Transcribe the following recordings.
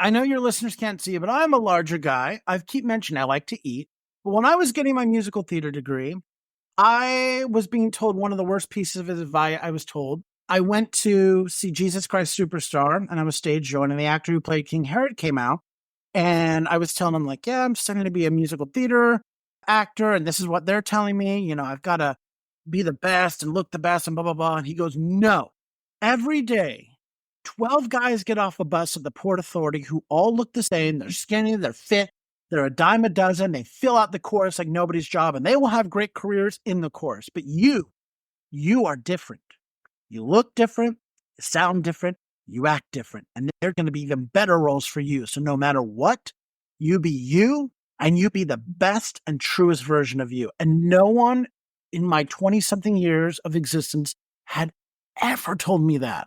I know your listeners can't see it, but I'm a larger guy. I keep mentioning I like to eat. But when I was getting my musical theater degree, I was being told one of the worst pieces of advice I was told. I went to see Jesus Christ Superstar, and I was stage show, and the actor who played King Herod came out. And I was telling him, like, yeah, I'm studying to be a musical theater actor, and this is what they're telling me. You know, I've got to be the best and look the best and blah, blah, blah. And he goes, no. Every day, 12 guys get off a bus at the Port Authority who all look the same. They're skinny, they're fit, they're a dime a dozen. They fill out the chorus like nobody's job, and they will have great careers in the chorus. But you are different. You look different, you sound different, you act different, and they're going to be even better roles for you. So no matter what, you be you, and you be the best and truest version of you. And no one in my 20-something years of existence had ever told me that.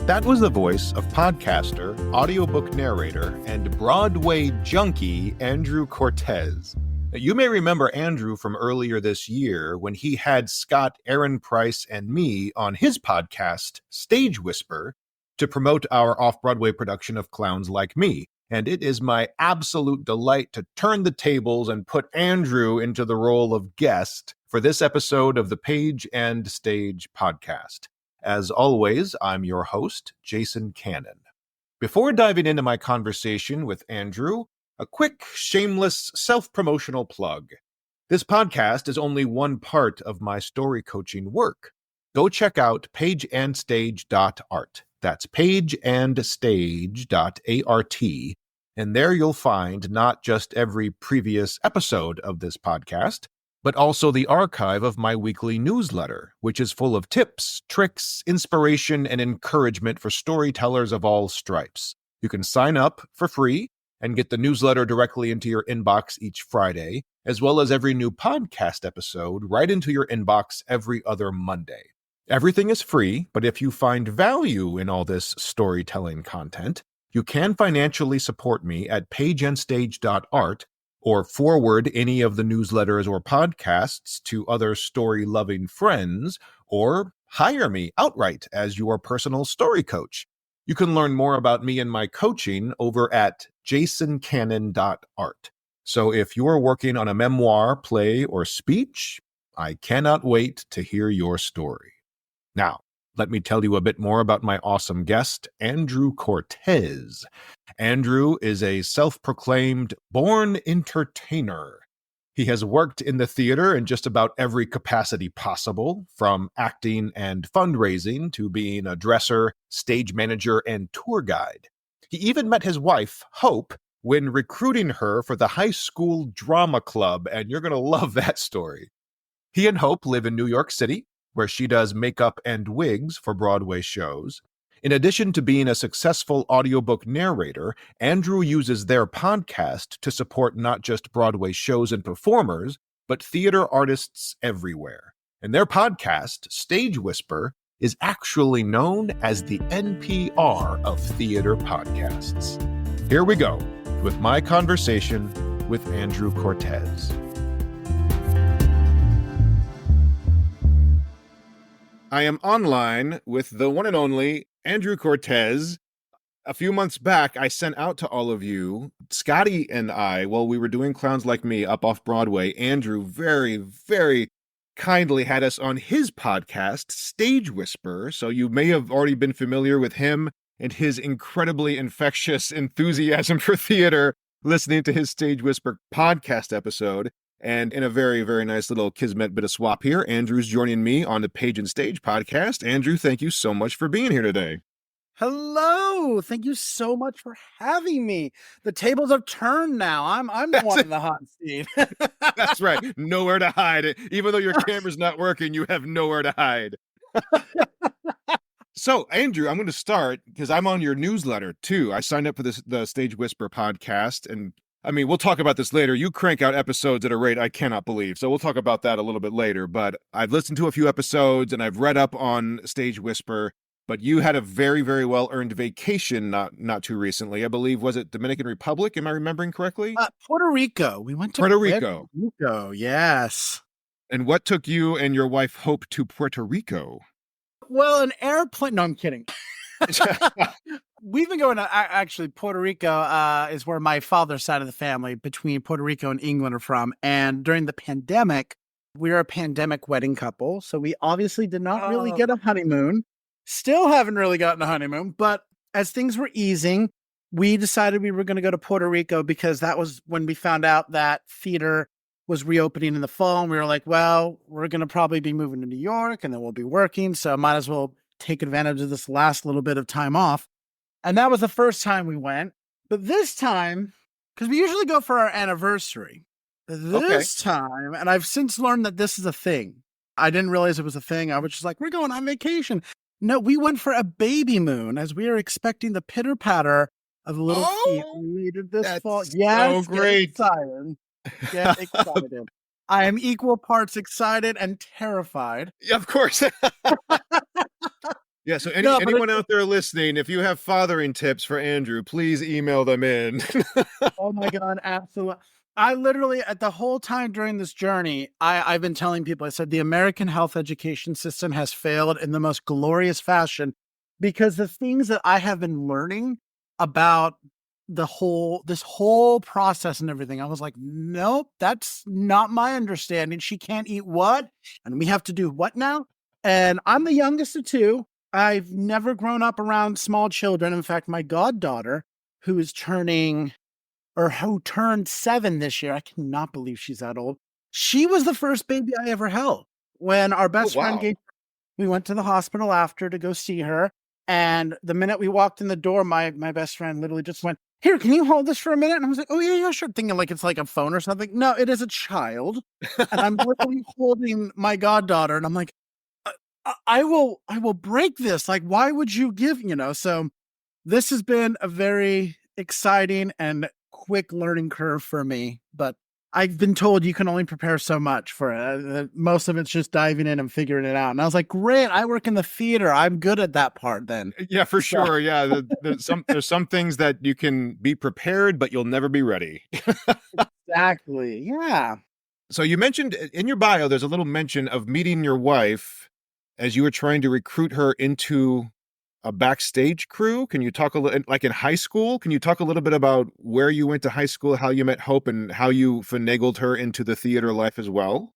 That was the voice of podcaster, audiobook narrator, and Broadway junkie Andrew Cortes. You may remember Andrew from earlier this year when he had Scott, Aaron Price, and me on his podcast, Stage Whisper, to promote our off-Broadway production of Clowns Like Me. And it is my absolute delight to turn the tables and put Andrew into the role of guest for this episode of the Page&Stage Podcast. As always, I'm your host, Jason Cannon. Before diving into my conversation with Andrew, a quick, shameless, self-promotional plug. This podcast is only one part of my story coaching work. Go check out pageandstage.art. That's pageandstage.art. And there you'll find not just every previous episode of this podcast, but also the archive of my weekly newsletter, which is full of tips, tricks, inspiration, and encouragement for storytellers of all stripes. You can sign up for free and get the newsletter directly into your inbox each Friday, as well as every new podcast episode right into your inbox every other Monday. Everything is free, but if you find value in all this storytelling content, you can financially support me at pageandstage.art or forward any of the newsletters or podcasts to other story-loving friends, or hire me outright as your personal story coach. You can learn more about me and my coaching over at jasoncannon.art. So if you're working on a memoir, play, or speech, I cannot wait to hear your story. Now, let me tell you a bit more about my awesome guest, Andrew Cortes. Andrew is a self-proclaimed born entertainer. He has worked in the theater in just about every capacity possible, from acting and fundraising to being a dresser, stage manager, and tour guide. He even met his wife, Hope, when recruiting her for the high school drama club, and you're going to love that story. He and Hope live in New York City, where she does makeup and wigs for Broadway shows. In addition to being a successful audiobook narrator, Andrew uses their podcast to support not just Broadway shows and performers, but theater artists everywhere. And their podcast, Stage Whisper, is actually known as the NPR of Theatre Podcasts. Here we go with my conversation with Andrew Cortes. I am online with the one and only Andrew Cortes. A few months back, I sent out to all of you, Scotty and I, while we were doing Clowns Like Me up off Broadway, Andrew very, very kindly had us on his podcast, Stage Whisper. So you may have already been familiar with him and his incredibly infectious enthusiasm for theater, listening to his Stage Whisper podcast episode. And in a very, very nice little kismet bit of swap here, Andrew's joining me on the Page&Stage Podcast. Andrew, thank you so much for being here today. Hello. Thank you so much for having me. The tables have turned now. I'm the one in the hot seat. That's right. Nowhere to hide. Even though your camera's not working, you have nowhere to hide. So, Andrew, I'm going to start because I'm on your newsletter too. I signed up for the Stage Whisper podcast, and I mean, we'll talk about this later. You crank out episodes at a rate I cannot believe. So we'll talk about that a little bit later. But I've listened to a few episodes and I've read up on Stage Whisper. But you had a very, very well-earned vacation not too recently. I believe, was it Dominican Republic? Am I remembering correctly? Puerto Rico. We went to Puerto Rico. Yes. And what took you and your wife, Hope, to Puerto Rico? Well, an airplane. No, I'm kidding. We've been going to actually Puerto Rico is where my father's side of the family between Puerto Rico and England are from. And during the pandemic, we were a pandemic wedding couple. So we obviously did not really get a honeymoon. Still haven't really gotten a honeymoon. But as things were easing, we decided we were going to go to Puerto Rico because that was when we found out that theater was reopening in the fall. And we were like, well, we're going to probably be moving to New York and then we'll be working. So might as well take advantage of this last little bit of time off. And that was the first time we went. But this time, because we usually go for our anniversary, this time, and I've since learned that this is a thing. I didn't realize it was a thing. I was just like, we're going on vacation. No, we went for a baby moon as we are expecting the pitter patter of little feet later this fall. Yes, so great. Get excited. I am equal parts excited and terrified. Yeah, of course. Yeah, so anyone out there listening, if you have fathering tips for Andrew, please email them in. Oh my God, absolutely. I literally, at the whole time during this journey, I've been telling people, I said, the American health education system has failed in the most glorious fashion because the things that I have been learning about this whole process and everything, I was like, nope, that's not my understanding. She can't eat what? And we have to do what now? And I'm the youngest of two. I've never grown up around small children. In fact, my goddaughter, who turned 7 this year, I cannot believe she's that old. She was the first baby I ever held. When our best friend we went to the hospital after to go see her. And the minute we walked in the door, my best friend literally just went, here, can you hold this for a minute? And I was like, oh, yeah, sure. Thinking like it's like a phone or something. No, it is a child. And I'm literally holding my goddaughter. And I'm like, I will break this. Like, why would you give, so this has been a very exciting and quick learning curve for me, but I've been told you can only prepare so much for it. Most of it's just diving in and figuring it out. And I was like, great, I work in the theater. I'm good at that part then. Yeah, for sure. Yeah. There's some things that you can be prepared, but you'll never be ready. Exactly. Yeah. So you mentioned in your bio, there's a little mention of meeting your wife as you were trying to recruit her into a backstage crew. Can you talk a little, like in high school, can you talk a little bit about where you went to high school, how you met Hope, and how you finagled her into the theater life as well?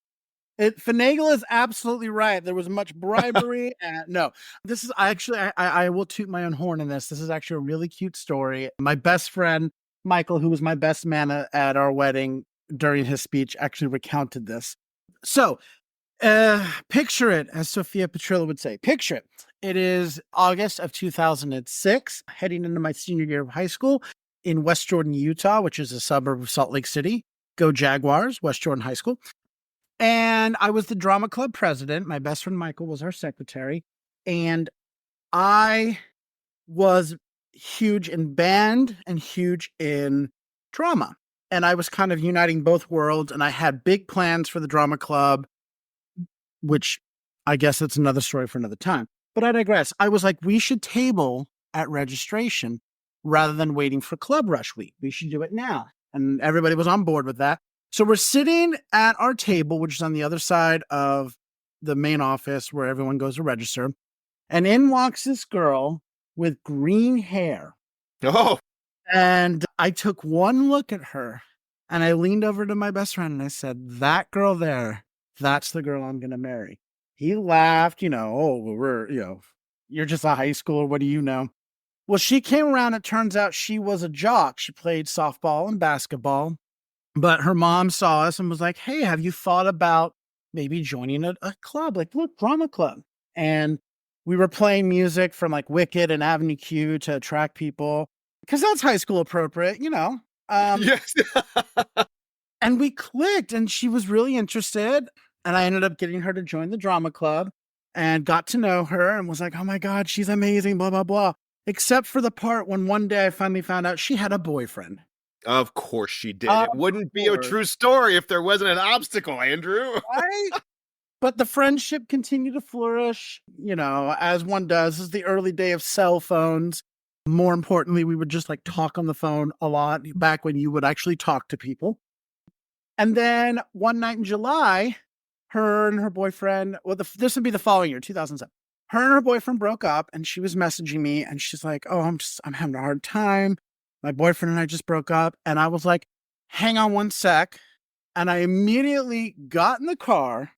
Finagle is absolutely right. There was much bribery. No, this is I will toot my own horn in this. This is actually a really cute story. My best friend, Michael, who was my best man at our wedding during his speech, actually recounted this. So, picture it, as Sophia Petrillo would say. Picture it. It is August of 2006, heading into my senior year of high school in West Jordan, Utah, which is a suburb of Salt Lake City. Go Jaguars, West Jordan High School. And I was the drama club president. My best friend Michael was our secretary. And I was huge in band and huge in drama. And I was kind of uniting both worlds. And I had big plans for the drama club, which I guess that's another story for another time. But I digress. I was like, we should table at registration rather than waiting for Club Rush Week. We should do it now. And everybody was on board with that. So we're sitting at our table, which is on the other side of the main office where everyone goes to register. And in walks this girl with green hair. Oh. And I took one look at her and I leaned over to my best friend and I said, that girl there, that's the girl I'm going to marry. He laughed, you're just a high schooler. What do you know? Well, she came around. It turns out she was a jock. She played softball and basketball, but her mom saw us and was like, hey, have you thought about maybe joining a club? Like, look, drama club. And we were playing music from like Wicked and Avenue Q to attract people because that's high school appropriate, Yes. And we clicked and she was really interested. And I ended up getting her to join the drama club and got to know her and was like, oh my God, she's amazing, blah, blah, blah. Except for the part when one day I finally found out she had a boyfriend. Of course she did. It wouldn't be a true story if there wasn't an obstacle, Andrew. Right? But the friendship continued to flourish, as one does. This is the early day of cell phones. More importantly, we would just like talk on the phone a lot back when you would actually talk to people. And then one night in July, her and her boyfriend, this would be the following year, 2007. her and her boyfriend broke up, and she was messaging me, and she's like, "Oh, I'm having a hard time. My boyfriend and I just broke up." And I was like, "Hang on one sec." And I immediately got in the car,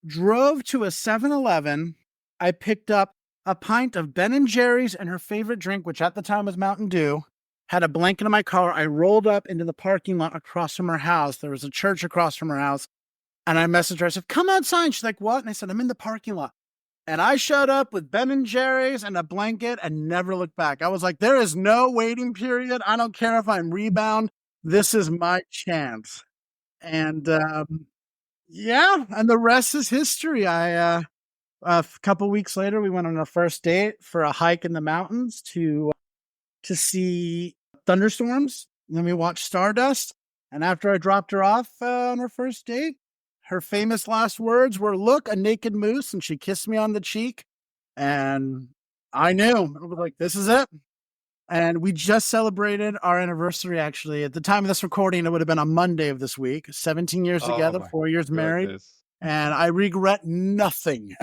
drove to a 7-Eleven. I picked up a pint of Ben & Jerry's and her favorite drink, which at the time was Mountain Dew, had a blanket in my car. I rolled up into the parking lot across from her house. There was a church across from her house. And I messaged her. I said, "Come outside." She's like, "What?" And I said, "I'm in the parking lot." And I showed up with Ben & Jerry's and a blanket and never looked back. I was like, there is no waiting period. I don't care if I'm rebound. This is my chance. And yeah, and the rest is history. A couple weeks later, we went on our first date for a hike in the mountains to see thunderstorms. And then we watched Stardust. And after I dropped her off on our first date, her famous last words were, "Look, a naked moose." And she kissed me on the cheek. And I knew. I was like, this is it. And we just celebrated our anniversary, actually. At the time of this recording, it would have been on Monday of this week. 17 years together, 4 years married. And I regret nothing.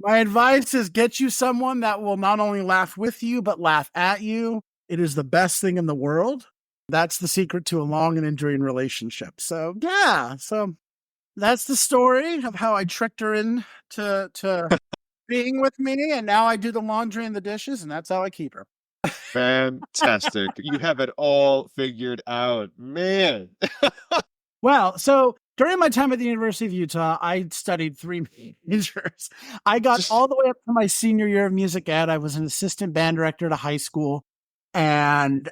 My advice is get you someone that will not only laugh with you, but laugh at you. It is the best thing in the world. That's the secret to a long and enduring relationship. So, yeah. So that's the story of how I tricked her into being with me. And now I do the laundry and the dishes, and that's how I keep her. Fantastic. You have it all figured out, man. Well, so during my time at the University of Utah, I studied 3 majors. I got all the way up to my senior year of music ed. I was an assistant band director at a high school. And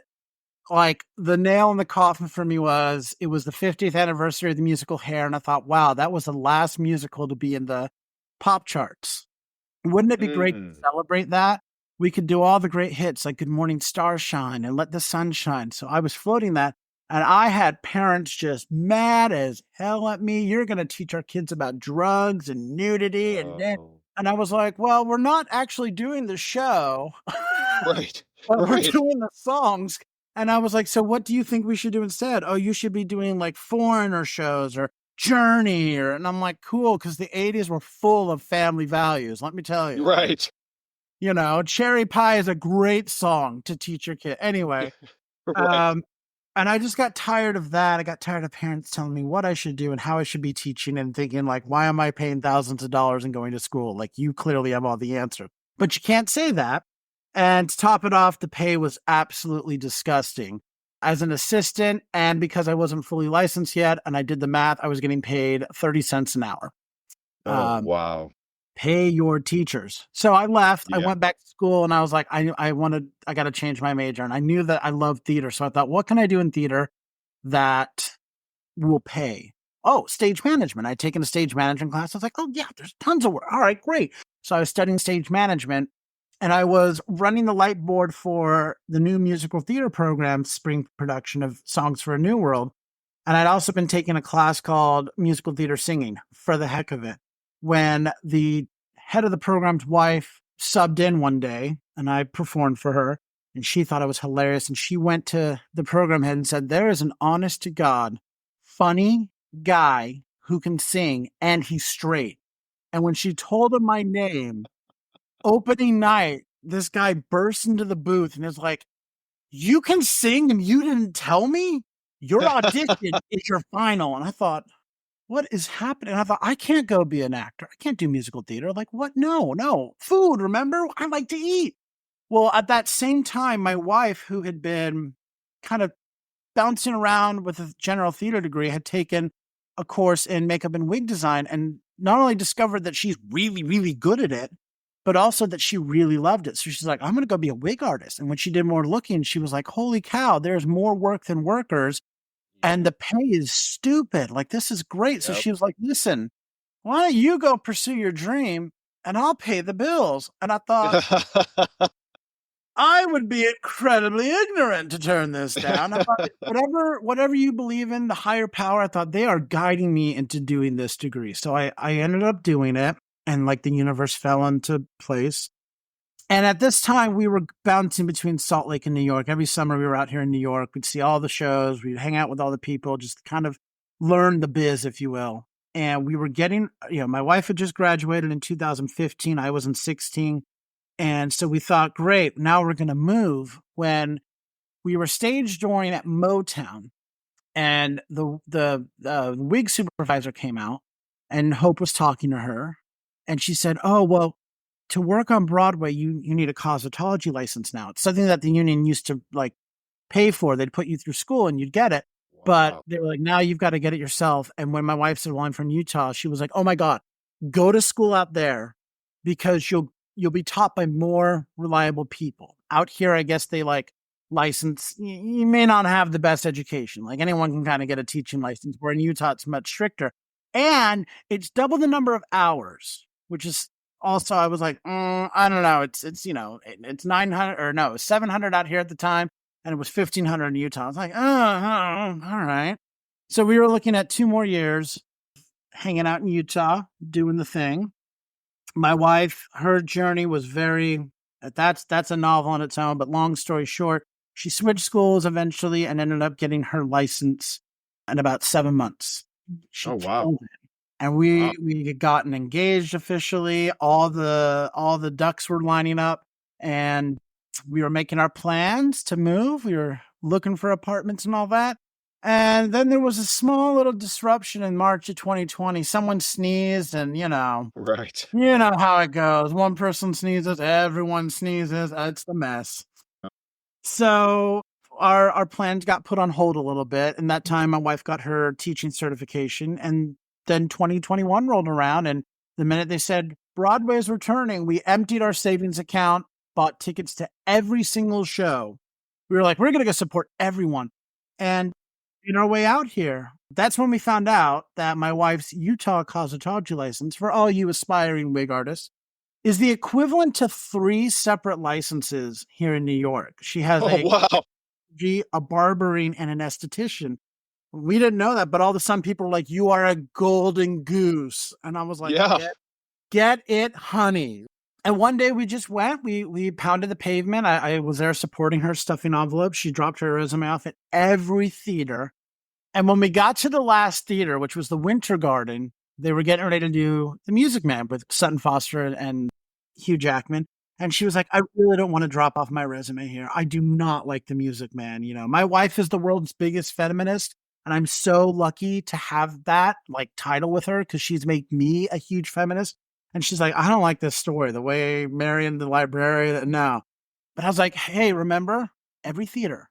like the nail in the coffin for me was, it was the 50th anniversary of the musical Hair. And I thought, wow, that was the last musical to be in the pop charts. Wouldn't it be great to celebrate that? We could do all the great hits like Good Morning Starshine and Let the Sun Shine. So I was floating that. And I had parents just mad as hell at me. You're going to teach our kids about drugs and nudity. And I was like, well, we're not actually doing the show. Right. But we're doing the songs. And I was like, so what do you think we should do instead? Oh, you should be doing like Foreigner shows or Journey. And I'm like, cool, because the 80s were full of family values. Let me tell you. Right. You know, Cherry Pie is a great song to teach your kid. Anyway. Right. And I just got tired of that. I got tired of parents telling me what I should do and how I should be teaching and thinking like, why am I paying thousands of dollars and going to school? Like, you clearly have all the answer. But you can't say that. And to top it off, the pay was absolutely disgusting. As an assistant, and because I wasn't fully licensed yet, and I did the math, I was getting paid 30 cents an hour. Oh, wow. Pay your teachers. So I left. Yeah. I went back to school, and I was like, I got to change my major. And I knew that I loved theater. So I thought, what can I do in theater that will pay? Oh, stage management. I'd taken a stage management class. I was like, oh yeah, there's tons of work. All right, great. So I was studying stage management, and I was running the light board for the new musical theater program, spring production of Songs for a New World. And I'd also been taking a class called Musical Theater Singing for the heck of it. When the head of the program's wife subbed in one day, and I performed for her, and she thought I was hilarious. And she went to the program head and said, there is an honest to God, funny guy who can sing, and he's straight. And when she told him my name, opening night, this guy burst into the booth and is like, you can sing and you didn't tell me? Your audition is your final. And I thought, what is happening? And I thought, I can't go be an actor. I can't do musical theater. Like, what? No. Food, remember? I like to eat. Well, at that same time, my wife, who had been kind of bouncing around with a general theater degree, had taken a course in makeup and wig design, and not only discovered that she's really, really good at it, but also that she really loved it. So she's like, I'm going to go be a wig artist. And when she did more looking, she was like, holy cow, there's more work than workers. And the pay is stupid. Like, this is great. Yep. So she was like, listen, why don't you go pursue your dream and I'll pay the bills? And I thought, I would be incredibly ignorant to turn this down. I thought, whatever you believe in, the higher power, I thought they are guiding me into doing this degree. So I ended up doing it, and like the universe fell into place. And at this time, we were bouncing between Salt Lake and New York. Every summer, we were out here in New York. We'd see all the shows. We'd hang out with all the people, just kind of learn the biz, if you will. and we were getting, my wife had just graduated in 2015. I was in 16. And so we thought, great, now we're going to move, when we were stage dooring at Motown, and the wig supervisor came out, and Hope was talking to her, and she said, oh, well, to work on Broadway, you need a cosmetology license now. It's something that the union used to like pay for. They'd put you through school and you'd get it. But Wow. they were like, now you've got to get it yourself. And when my wife said, well, I'm from Utah, she was like, oh my God, go to school out there, because you'll be taught by more reliable people. Out here, I guess they like license. You may not have the best education. Like anyone can kind of get a teaching license, where in Utah, it's much stricter. And it's double the number of hours, which is also, I was like, I don't know. It's 900 or no, 700 out here at the time. And it was 1,500 in Utah. I was like, all right. So we were looking at 2 more years hanging out in Utah, doing the thing. My wife, her journey was that's a novel on its own, but long story short, she switched schools eventually and ended up getting her license in about 7 months. She Oh, wow. killed it. And we had gotten engaged officially. All the ducks were lining up, and we were making our plans to move. We were looking for apartments and all that. And then there was a small little disruption in March of 2020. Someone sneezed, and Right. you know how it goes. One person sneezes, everyone sneezes. It's the mess. So our plans got put on hold a little bit. In that time, my wife got her teaching certification, and then 2021 rolled around, and the minute they said Broadway's returning, we emptied our savings account, bought tickets to every single show. We were like, we're going to go support everyone. And in our way out here, that's when we found out that my wife's Utah cosmetology license, for all you aspiring wig artists, is the equivalent to 3 separate licenses here in New York. She has Wow. a barbering, and an esthetician. We didn't know that, but all of a sudden people were like, you are a golden goose. And I was like, Yeah. get it, honey. And one day we just went, we pounded the pavement. I was there supporting her, stuffing envelopes. She dropped her resume off at every theater. And when we got to the last theater, which was the Winter Garden, they were getting ready to do The Music Man with Sutton Foster and Hugh Jackman. And she was like, I really don't want to drop off my resume here. I do not like The Music Man. My wife is the world's biggest feminist, and I'm so lucky to have that like title with her, because she's made me a huge feminist. And she's like, I don't like this story, the way Marion, the librarian, no. But I was like, hey, remember, every theater.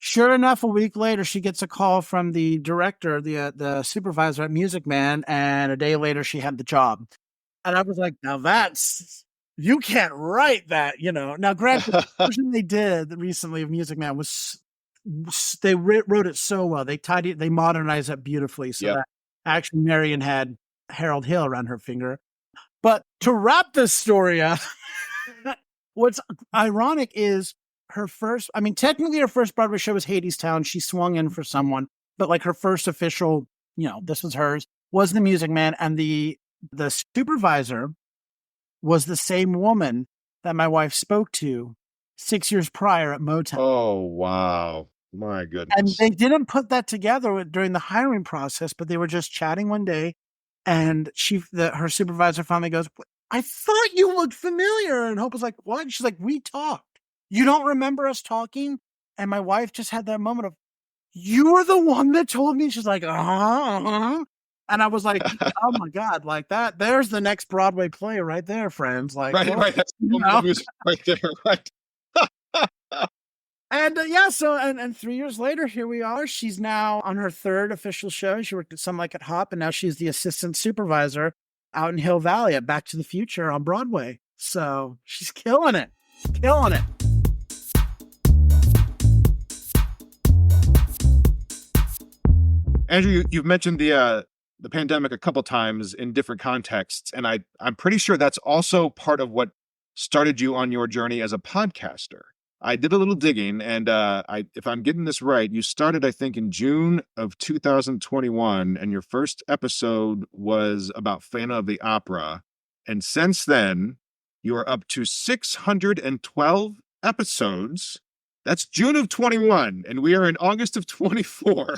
Sure enough, a week later, she gets a call from the director, the supervisor at Music Man, and a day later, she had the job. And I was like, now you can't write that, Now, granted, the version they did recently of Music Man they wrote it so well. They modernized it beautifully, so that actually Marion had Harold Hill around her finger. But to wrap this story up, what's ironic is technically her first Broadway show was Hadestown. She swung in for someone, but like her first official, this was hers, was The Music Man. And the supervisor was the same woman that my wife spoke to 6 years prior at Motown. Oh, wow. My goodness. And they didn't put that together during the hiring process, but they were just chatting one day. And her supervisor finally goes, I thought you looked familiar. And Hope was like, what? She's like, we talked. You don't remember us talking? And my wife just had that moment of, you were the one that told me. She's like, uh-huh. And I was like, oh my God, like that. There's the next Broadway play right there, friends. Like, right. That's right there, right. And and 3 years later, here we are. She's now on her 3rd official show. She worked at Some Like It Hop, and now she's the assistant supervisor out in Hill Valley at Back to the Future on Broadway. So she's killing it. Andrew, you've mentioned the pandemic a couple times in different contexts, and I'm pretty sure that's also part of what started you on your journey as a podcaster. I did a little digging, and if I'm getting this right, you started, I think, in June of 2021, and your first episode was about Phantom of the Opera. And since then, you are up to 612 episodes. That's June of 21, and we are in August of 24.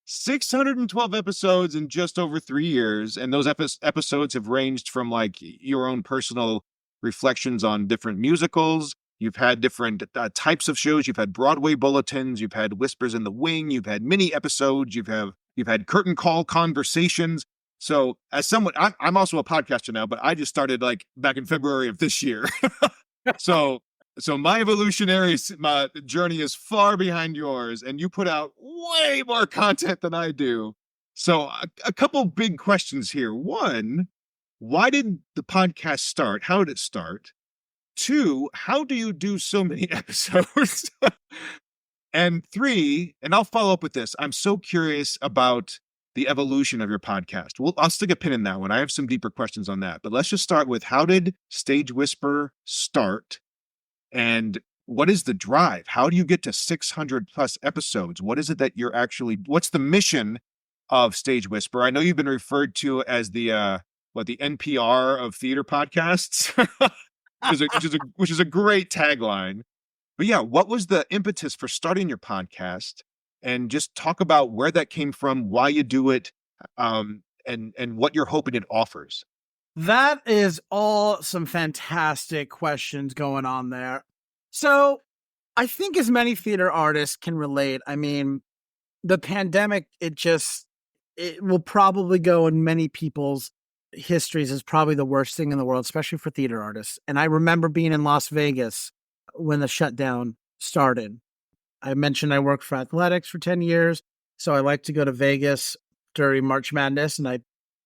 612 episodes in just over 3 years. And those episodes have ranged from like your own personal reflections on different musicals. You've had different types of shows. You've had Broadway bulletins. You've had Whispers in the Wing. You've had mini episodes. You've had curtain call conversations. So as someone, I'm also a podcaster now, but I just started like back in February of this year. So my my journey is far behind yours, and you put out way more content than I do. So a couple big questions here. One, why did the podcast start? How did it start? Two, how do you do so many episodes? And three, and I'll follow up with this. I'm so curious about the evolution of your podcast. I'll stick a pin in that one. I have some deeper questions on that. But let's just start with, how did Stage Whisper start? And what is the drive? How do you get to 600 plus episodes? What is it that what's the mission of Stage Whisper? I know you've been referred to as the NPR of Theatre Podcasts, which is a great tagline. But yeah, what was the impetus for starting your podcast? And just talk about where that came from, why you do it, and what you're hoping it offers. That is all some fantastic questions going on there. So I think as many theater artists can relate, I mean, the pandemic, it will probably go in many people's histories as probably the worst thing in the world, especially for theater artists. And I remember being in Las Vegas when the shutdown started. I mentioned I worked for athletics for 10 years, so I like to go to Vegas during March Madness, and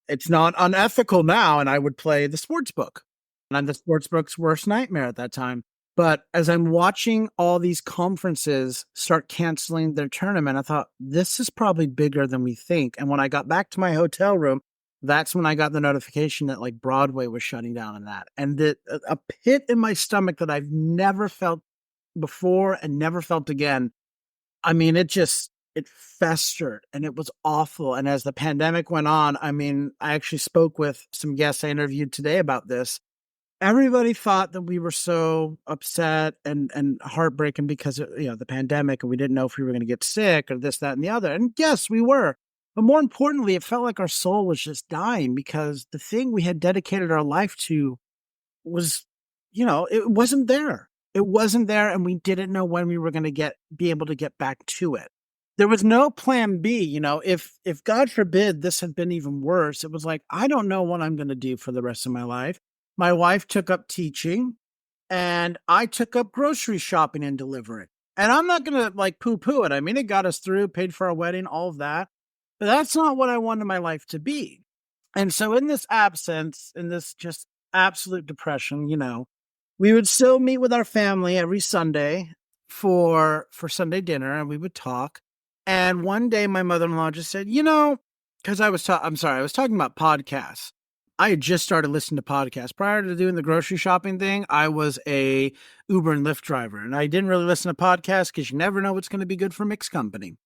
it's not unethical now, and I would play the sports book. And I'm the sports book's worst nightmare at that time. But as I'm watching all these conferences start canceling their tournament, I thought, this is probably bigger than we think. And when I got back to my hotel room, that's when I got the notification that like Broadway was shutting down and that. And a pit in my stomach that I've never felt before and never felt again. I mean, it festered and it was awful. And as the pandemic went on, I mean, I actually spoke with some guests I interviewed today about this. Everybody thought that we were so upset and heartbroken because of, the pandemic, and we didn't know if we were going to get sick or this, that, and the other. And yes, we were. But more importantly, it felt like our soul was just dying because the thing we had dedicated our life to was, it wasn't there. It wasn't there, and we didn't know when we were going to be able to get back to it. There was no plan B. If God forbid this had been even worse, it was like, I don't know what I'm going to do for the rest of my life. My wife took up teaching, and I took up grocery shopping and delivering. And I'm not going to like poo-poo it. I mean, it got us through, paid for our wedding, all of that. But that's not what I wanted my life to be. And so in this absence, in this just absolute depression, we would still meet with our family every Sunday for Sunday dinner, and we would talk. And one day my mother-in-law just said, because I was talking about podcasts. I had just started listening to podcasts. Prior to doing the grocery shopping thing, I was a Uber and Lyft driver, and I didn't really listen to podcasts because you never know what's going to be good for mixed company.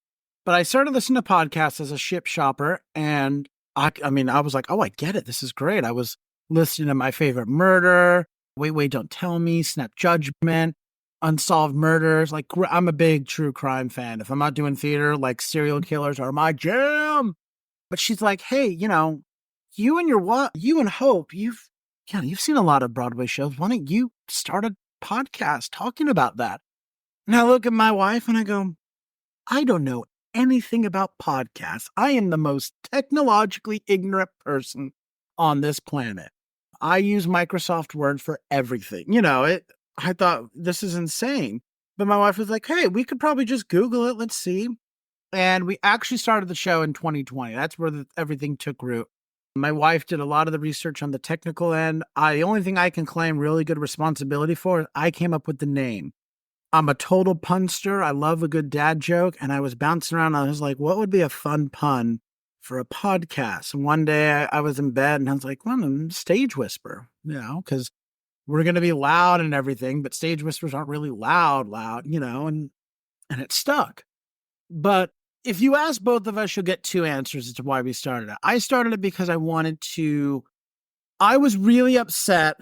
But I started listening to podcasts as a ship shopper, and I was like, oh, I get it. This is great. I was listening to My Favorite Murder, Wait, Don't Tell Me, Snap Judgment, Unsolved Murders. Like, I'm a big true crime fan. If I'm not doing theater, like serial killers are my jam. But she's like, hey, you and Hope, you've seen a lot of Broadway shows. Why don't you start a podcast talking about that? And I look at my wife and I go, I don't know anything about podcasts. I am the most technologically ignorant person on this planet. I use Microsoft Word for everything. I thought, this is insane. But my wife was like, hey, we could probably just Google it. Let's see. And we actually started the show in 2020. That's where everything took root. My wife did a lot of the research on the technical end. The only thing I can claim really good responsibility for is I came up with the name. I'm a total punster. I love a good dad joke. And I was bouncing around. I was like, what would be a fun pun for a podcast? And one day I was in bed and I was like, well, I'm Stage Whisper, because we're going to be loud and everything, but stage whispers aren't really loud, and it stuck. But if you ask both of us, you'll get two answers as to why we started it. I started it because I was really upset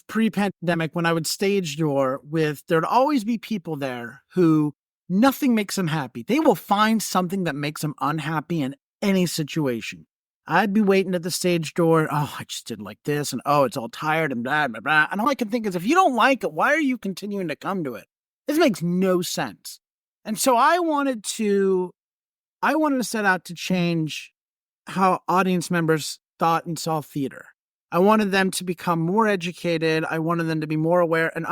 pre-pandemic when I would stage door there'd always be people there who Nothing makes them happy. They will find something that makes them unhappy in any situation. I'd be waiting at the stage door. Oh, I just didn't like this. And oh, it's all tired and blah, blah, blah. And all I can think is, if you don't like it, why are you continuing to come to it? This makes no sense. And so I wanted to set out to change how audience members thought and saw theater. I wanted them to become more educated. I wanted them to be more aware and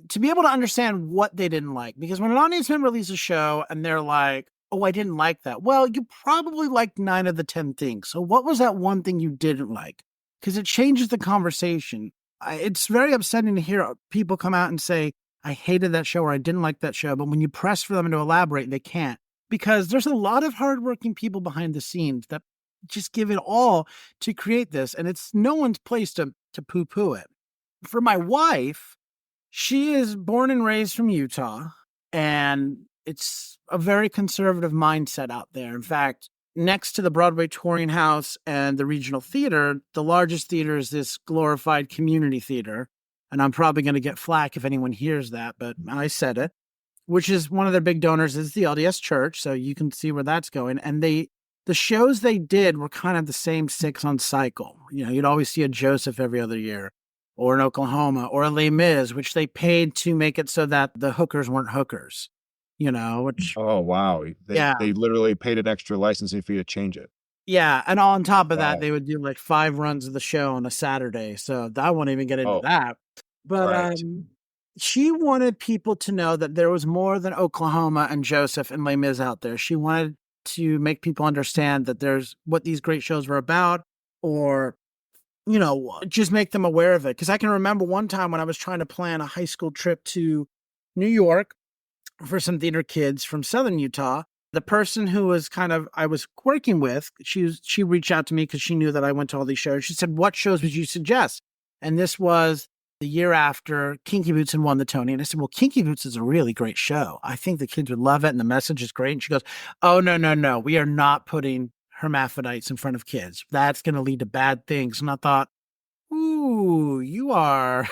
to be able to understand what they didn't like. Because when an audience member leaves a show and they're like, oh, I didn't like that. Well, you probably liked 9 of the 10 things. So what was that one thing you didn't like? Because it changes the conversation. It's very upsetting to hear people come out and say, I hated that show or I didn't like that show. But when you press for them to elaborate, they can't. Because there's a lot of hardworking people behind the scenes that just give it all to create this. And it's no one's place to poo-poo it. For my wife, she is born and raised from Utah, and it's a very conservative mindset out there. In fact, next to the Broadway touring house and the regional theater, the largest theater is this glorified community theater. And I'm probably going to get flack if anyone hears that, but I said it, which is one of their big donors is the LDS Church. So you can see where that's going. And the shows they did were kind of the same 6 on cycle. You know, you'd always see a Joseph every other year, or in Oklahoma, or a Les Mis, which they paid to make it so that the hookers weren't hookers, you know, which... Oh, wow. They literally paid an extra licensing fee to change it. Yeah, and on top of that, they would do like 5 runs of the show on a Saturday, so I won't even get into that. But she wanted people to know that there was more than Oklahoma and Joseph and Les Mis out there. She wanted to make people understand that there's what these great shows were about, or... you know, just make them aware of it. Because I can remember one time when I was trying to plan a high school trip to New York for some theater kids from Southern Utah. The person who was I was working with, she reached out to me because she knew that I went to all these shows. She said, what shows would you suggest? And this was the year after Kinky Boots had won the Tony. And I said, well, Kinky Boots is a really great show. I think the kids would love it. And the message is great. And she goes, oh, no. We are not putting hermaphrodites in front of kids. That's going to lead to bad things. And I thought, ooh, you're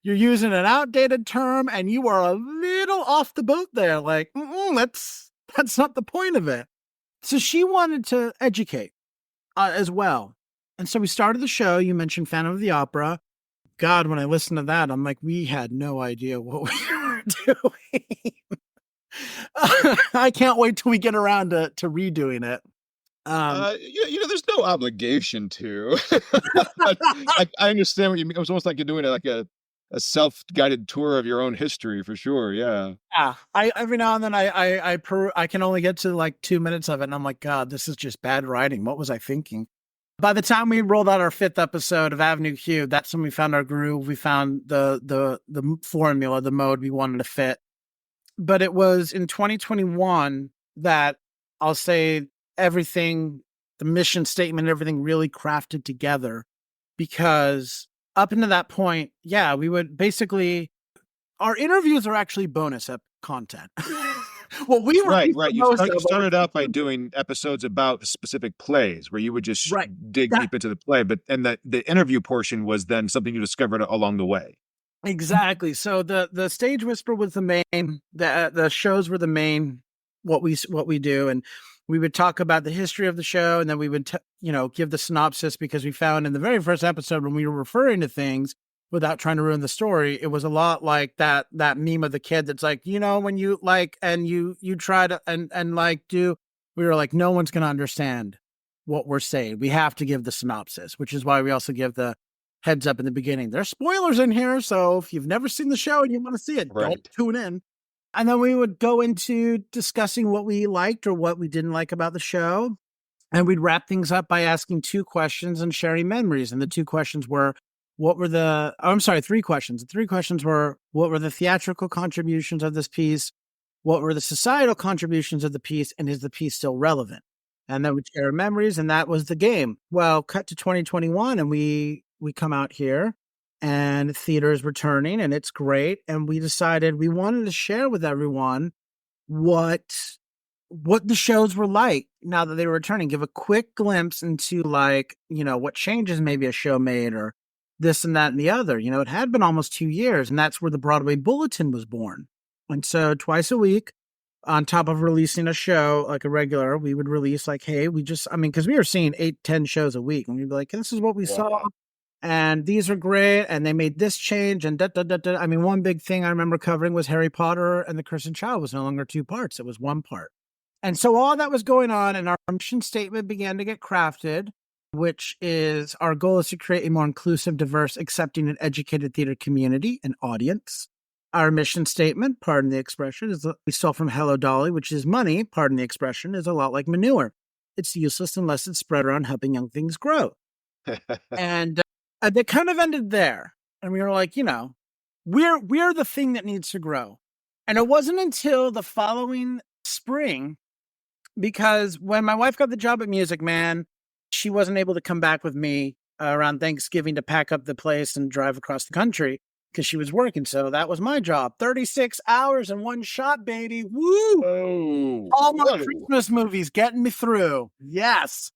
using an outdated term and you are a little off the boat there. Like, that's not the point of it. So she wanted to educate as well. And so we started the show. You mentioned Phantom of the Opera. God, when I listened to that, I'm like, we had no idea what we were doing. I can't wait till we get around to redoing it. There's no obligation to. I understand what you mean. It was almost like you're doing a self-guided tour of your own history, for sure. Yeah. Yeah. Every now and then I can only get to like 2 minutes of it, and I'm like, God, this is just bad writing. What was I thinking? By the time we rolled out our 5th episode of Avenue Q, that's when we found our groove. We found the formula, the mode we wanted to fit. But it was in 2021 that I'll say everything, the mission statement, everything really crafted together, because up until that point, we would basically, our interviews are actually bonus content. Well, we were right. You started out by doing episodes about specific plays where you would just dig deep into the play, but the interview portion was then something you discovered along the way. Exactly. So the Stage Whisper was the main, the shows were the main, what we do, and we would talk about the history of the show, and then we would give the synopsis, because we found in the very first episode when we were referring to things without trying to ruin the story, it was a lot like that meme of the kid that's like, when you like, and you try to, and like do, we were like, no one's going to understand what we're saying. We have to give the synopsis, which is why we also give the heads up in the beginning. There's spoilers in here, so if you've never seen the show and you want to see it, don't tune in. And then we would go into discussing what we liked or what we didn't like about the show. And we'd wrap things up by asking 2 questions and sharing memories. And the 2 questions were, 3 questions. The 3 questions were, what were the theatrical contributions of this piece? What were the societal contributions of the piece? And is the piece still relevant? And then we'd share memories, and that was the game. Well, cut to 2021, and we come out here, and theater is returning, and it's great. And we decided we wanted to share with everyone what the shows were like now that they were returning. Give a quick glimpse into what changes maybe a show made, or this and that and the other. It had been almost 2 years, and that's where the Broadway Bulletin was born. And so twice a week, on top of releasing a show like a regular, we would release like, hey, because we were seeing 8-10 shows a week, and we'd be like, this is what we saw, and these are great, and they made this change, and da. I mean, one big thing I remember covering was Harry Potter and the Cursed Child was no longer 2 parts, it was 1 part. And so all that was going on, and our mission statement began to get crafted, which is our goal is to create a more inclusive, diverse, accepting, and educated theater community and audience. Our mission statement, pardon the expression, is that we stole from Hello Dolly, which is money, pardon the expression, is a lot like manure. It's useless unless it's spread around helping young things grow. And they kind of ended there. And we were like, we're the thing that needs to grow. And it wasn't until the following spring, because when my wife got the job at Music Man, she wasn't able to come back with me around Thanksgiving to pack up the place and drive across the country because she was working. So that was my job. 36 hours in one shot, baby. Woo! Oh, all my Christmas movies getting me through. Yes.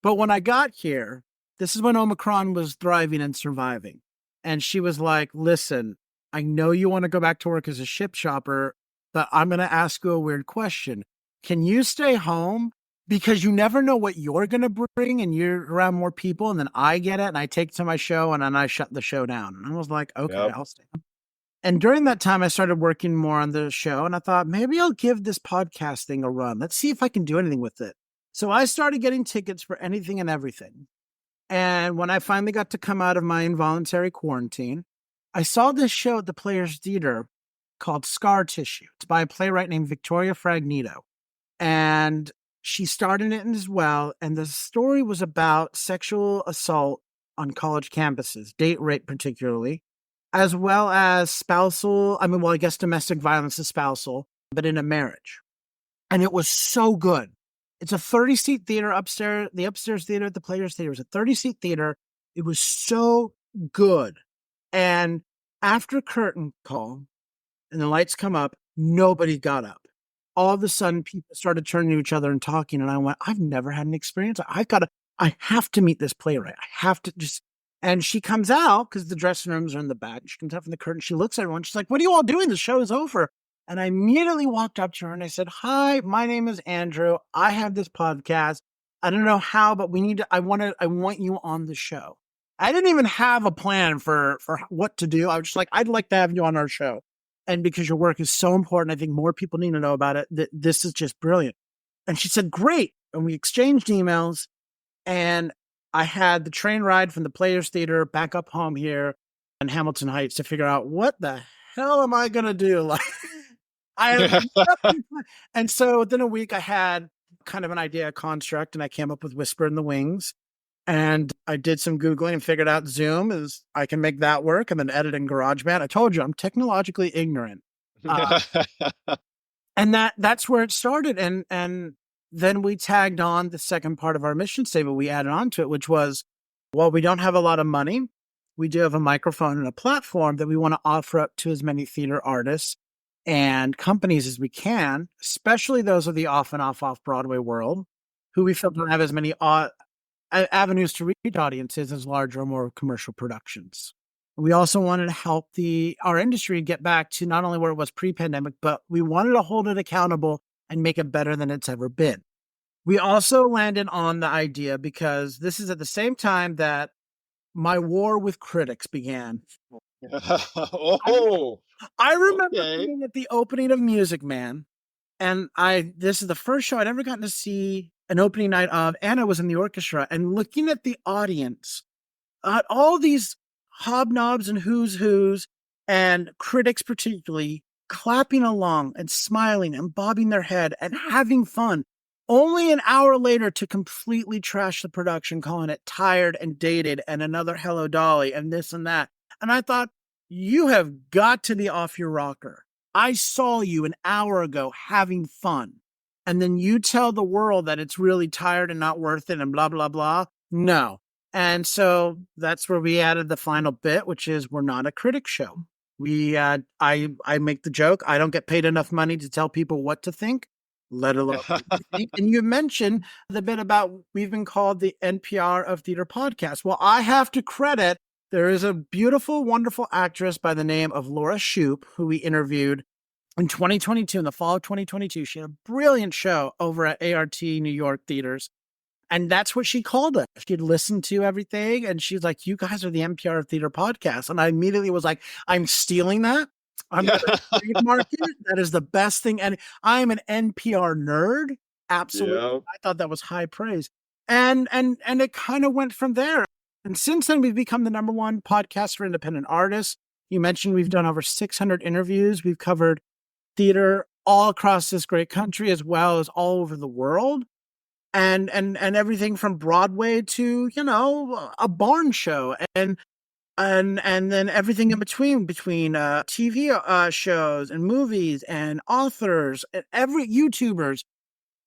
But when I got here, this is when Omicron was thriving and surviving. And she was like, listen, I know you want to go back to work as a ship shopper, but I'm going to ask you a weird question. Can you stay home? Because you never know what you're going to bring, and you're around more people, and then I get it, and I take it to my show, and then I shut the show down. And I was like, okay, I'll stay home. And during that time, I started working more on the show, and I thought, maybe I'll give this podcast thing a run. Let's see if I can do anything with it. So I started getting tickets for anything and everything. And when I finally got to come out of my involuntary quarantine, I saw this show at the Players Theater called Scar Tissue. It's by a playwright named Victoria Fragnito. And she starred in it as well. And the story was about sexual assault on college campuses, date rape particularly, as well as domestic violence is spousal, but in a marriage. And it was so good. It's a 30-seat theater upstairs. The upstairs theater at the Players Theater was a 30-seat theater. It was so good. And after curtain call and the lights come up, nobody got up. All of a sudden, people started turning to each other and talking. And I went, I've never had an experience. I have to meet this playwright. I have to and she comes out because the dressing rooms are in the back. She comes out from the curtain. She looks at everyone. She's like, what are you all doing? The show is over. And I immediately walked up to her and I said, hi, my name is Andrew. I have this podcast. I don't know how, but I want you on the show. I didn't even have a plan for what to do. I was just like, I'd like to have you on our show. And because your work is so important, I think more people need to know about it. This is just brilliant. And she said, great. And we exchanged emails. And I had the train ride from the Players Theater back up home here in Hamilton Heights to figure out what the hell am I going to do? Like, and so within a week, I had kind of an idea, a construct, and I came up with Whisper in the Wings. And I did some Googling and figured out Zoom I can make that work, and then edit in GarageBand. I told you I'm technologically ignorant. And that's where it started. And then we tagged on the second part of our mission statement. We added on to it, which was, well, we don't have a lot of money. We do have a microphone and a platform that we want to offer up to as many theater artists and companies as we can, especially those of the off Broadway world, who we feel don't have as many avenues to reach audiences as larger or more commercial productions. We also wanted to help our industry get back to not only where it was pre-pandemic, but we wanted to hold it accountable and make it better than it's ever been. We also landed on the idea, because this is at the same time that my war with critics began. I remember being at the opening of Music Man, and this is the first show I'd ever gotten to see an opening night of, and I was in the orchestra, and looking at the audience, all these hobnobs and who's, and critics particularly, clapping along and smiling and bobbing their head and having fun, only an hour later to completely trash the production, calling it tired and dated and another Hello Dolly and this and that. And I thought, you have got to be off your rocker. I saw you an hour ago having fun. And then you tell the world that it's really tired and not worth it and blah, blah, blah. No. And so that's where we added the final bit, which is we're not a critic show. I make the joke, I don't get paid enough money to tell people what to think, let alone what to think. And you mentioned the bit about we've been called the NPR of Theatre Podcasts. Well, I have to credit, there is a beautiful, wonderful actress by the name of Laura Shoup, who we interviewed in 2022, in the fall of 2022, she had a brilliant show over at ART New York theaters. And that's what she called it. She'd listened to everything and she's like, you guys are the NPR of Theatre Podcast. And I immediately was like, I'm stealing that. I'm going to trademark it. That is the best thing. And I'm an NPR nerd. Absolutely. Yeah. I thought that was high praise. And it kind of went from there. And since then, we've become the #1 podcast for independent artists. You mentioned we've done over 600 interviews. We've covered theater all across this great country, as well as all over the world. And everything from Broadway to, a barn show and then everything in between TV shows and movies and authors and every YouTubers.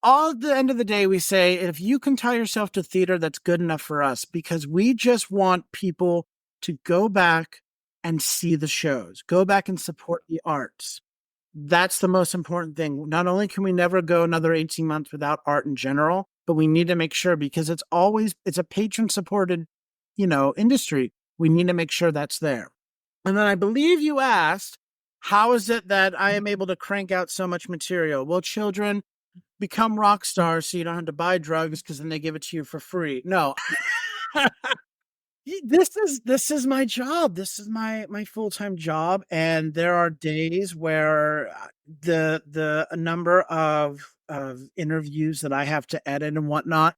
All at the end of the day, we say, if you can tie yourself to theater, that's good enough for us, because we just want people to go back and see the shows, go back and support the arts. That's the most important thing. Not only can we never go another 18 months without art in general, but we need to make sure, because it's a patron supported, industry. We need to make sure that's there. And then I believe you asked, how is it that I am able to crank out so much material? Well, children, become rock stars so you don't have to buy drugs, because then they give it to you for free. No. This is my job. This is my full-time job. And there are days where the number of interviews that I have to edit and whatnot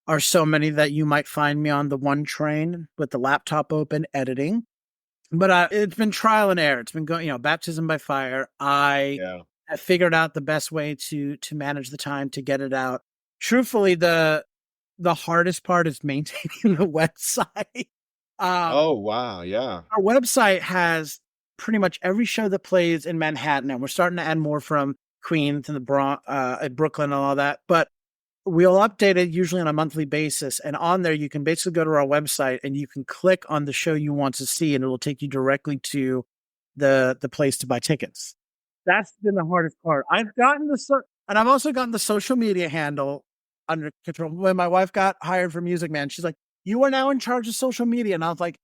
are so many that you might find me on the one train with the laptop open editing. But it's been trial and error. It's been going, baptism by fire. I have figured out the best way to manage the time to get it out. Truthfully, the hardest part is maintaining the website. Oh, wow. Yeah. Our website has pretty much every show that plays in Manhattan, and we're starting to add more from Queens and Brooklyn and all that. But we'll update it usually on a monthly basis. And on there, you can basically go to our website and you can click on the show you want to see, and it will take you directly to the place to buy tickets. That's been the hardest part. I've also gotten the social media handle under control. When my wife got hired for Music Man, she's like, you are now in charge of social media. And I was like,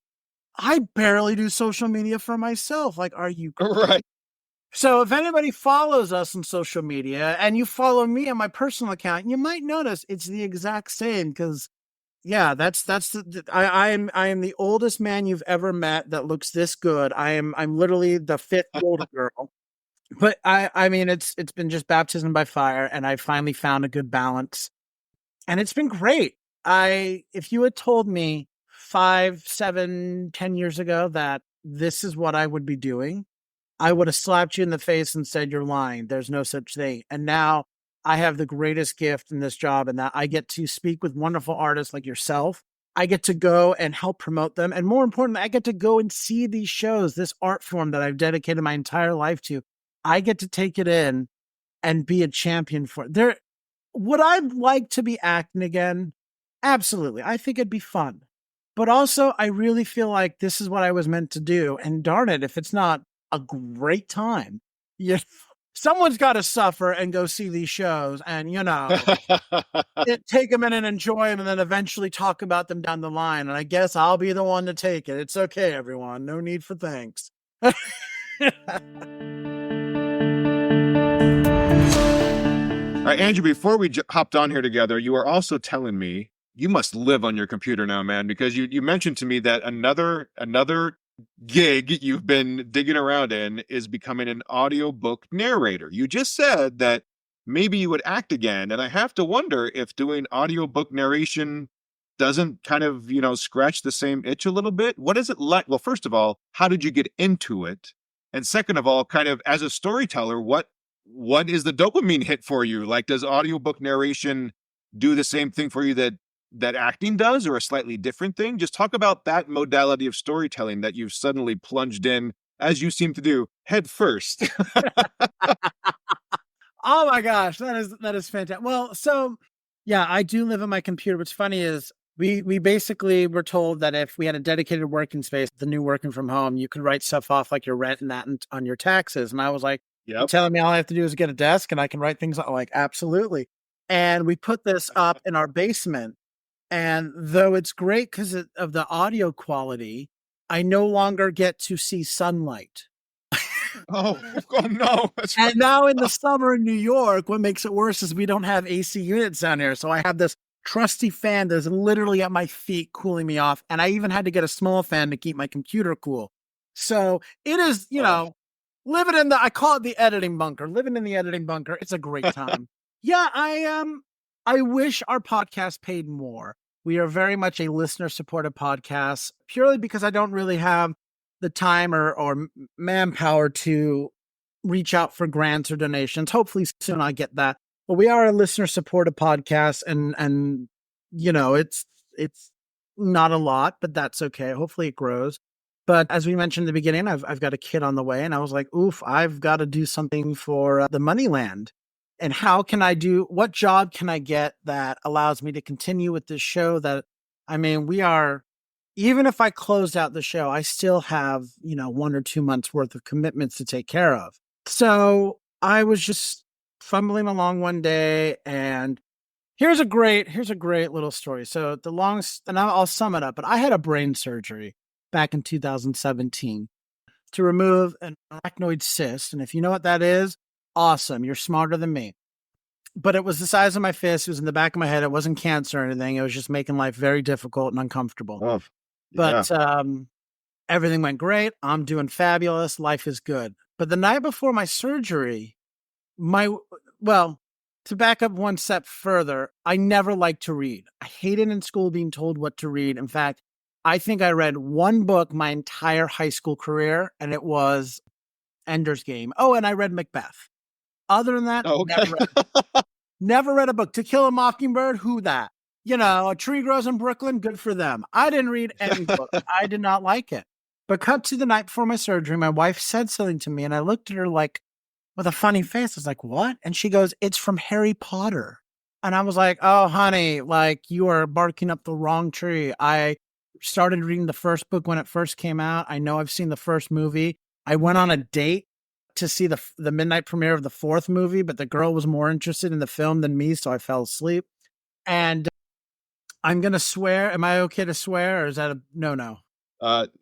I barely do social media for myself. Like, are you right? So if anybody follows us on social media and you follow me on my personal account, you might notice it's the exact same. Because I am the oldest man you've ever met that looks this good. I'm literally the 5th older girl. But I mean, it's been just baptism by fire, and I finally found a good balance, and it's been great. If you had told me 5, 7, 10 years ago that this is what I would be doing, I would have slapped you in the face and said, you're lying. There's no such thing. And now I have the greatest gift in this job, in that I get to speak with wonderful artists like yourself. I get to go and help promote them. And more importantly, I get to go and see these shows, this art form that I've dedicated my entire life to. I get to take it in and be a champion for it. Would I like to be acting again? Absolutely. I think it'd be fun. But also, I really feel like this is what I was meant to do. And darn it, if it's not a great time, someone's got to suffer and go see these shows and, take them in and enjoy them, and then eventually talk about them down the line. And I guess I'll be the one to take it. It's okay, everyone. No need for thanks. All right, Andrew, before we hopped on here together, you were also telling me you must live on your computer now, man, because you mentioned to me that another gig you've been digging around in is becoming an audiobook narrator. You just said that maybe you would act again, and I have to wonder if doing audiobook narration doesn't kind of, scratch the same itch a little bit. What is it like? Well, first of all, how did you get into it? And second of all, kind of as a storyteller, what is the dopamine hit for you? Like, does audiobook narration do the same thing for you that acting does, or a slightly different thing? Just talk about that modality of storytelling that you've suddenly plunged in, as you seem to do, head first. Oh my gosh, that is fantastic. Well, so yeah, I do live on my computer. What's funny is we basically were told that if we had a dedicated working space, the new working from home, you could write stuff off like your rent and that on your taxes. And I was like, Yep. You're telling me all I have to do is get a desk and I can write things like, absolutely. And we put this up in our basement. And though it's great because of the audio quality, I no longer get to see sunlight. Oh, oh no. That's right. And now in the summer in New York, what makes it worse is we don't have AC units down here. So I have this trusty fan that's literally at my feet cooling me off. And I even had to get a small fan to keep my computer cool. So it is, living in I call it the editing bunker, living in the editing bunker. It's a great time. Yeah, I wish our podcast paid more. We are very much a listener supported podcast purely because I don't really have the time or manpower to reach out for grants or donations. Hopefully soon I get that. But we are a listener supported podcast and it's not a lot, but that's okay. Hopefully it grows. But as we mentioned in the beginning, I've got a kid on the way and I was like, oof, I've got to do something for the money land. And what job can I get that allows me to continue with this show even if I closed out the show, I still have, 1 or 2 months worth of commitments to take care of. So I was just fumbling along one day and here's a great little story. So and I'll sum it up, but I had a brain surgery back in 2017 to remove an arachnoid cyst. And if you know what that is, awesome. You're smarter than me. But it was the size of my fist. It was in the back of my head. It wasn't cancer or anything. It was just making life very difficult and uncomfortable. Oh, yeah. But everything went great. I'm doing fabulous. Life is good. But the night before my surgery, to back up one step further, I never liked to read. I hated in school being told what to read. In fact, I think I read one book my entire high school career, and it was Ender's Game. Oh, and I read Macbeth. Other than that, never read a book. To Kill a Mockingbird, who that? A tree grows in Brooklyn, good for them. I didn't read any book. I did not like it. But cut to the night before my surgery, my wife said something to me, and I looked at her like with a funny face. I was like, what? And she goes, it's from Harry Potter. And I was like, oh, honey, like you are barking up the wrong tree. I started reading the first book when it first came out. I know I've seen the first movie. I went on a date to see the midnight premiere of the fourth movie, but the girl was more interested in the film than me, so I fell asleep. And I'm going to swear. Am I okay to swear, or is that a no-no?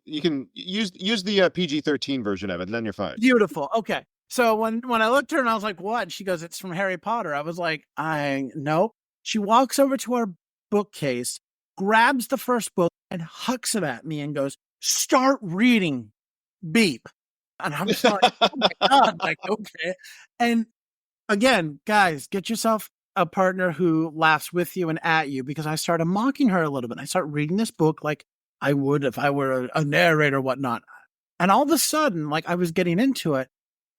You can use the PG-13 version of it, and then you're fine. Beautiful. Okay. So when I looked at her and I was like, what? She goes, it's from Harry Potter. I was like, no. She walks over to our bookcase, grabs the first book and hucks it at me and goes, start reading. Beep. And I'm just like, oh my God, like, okay. And again, guys, get yourself a partner who laughs with you and at you, because I started mocking her a little bit. I started reading this book like I would if I were a narrator or whatnot. And all of a sudden, like I was getting into it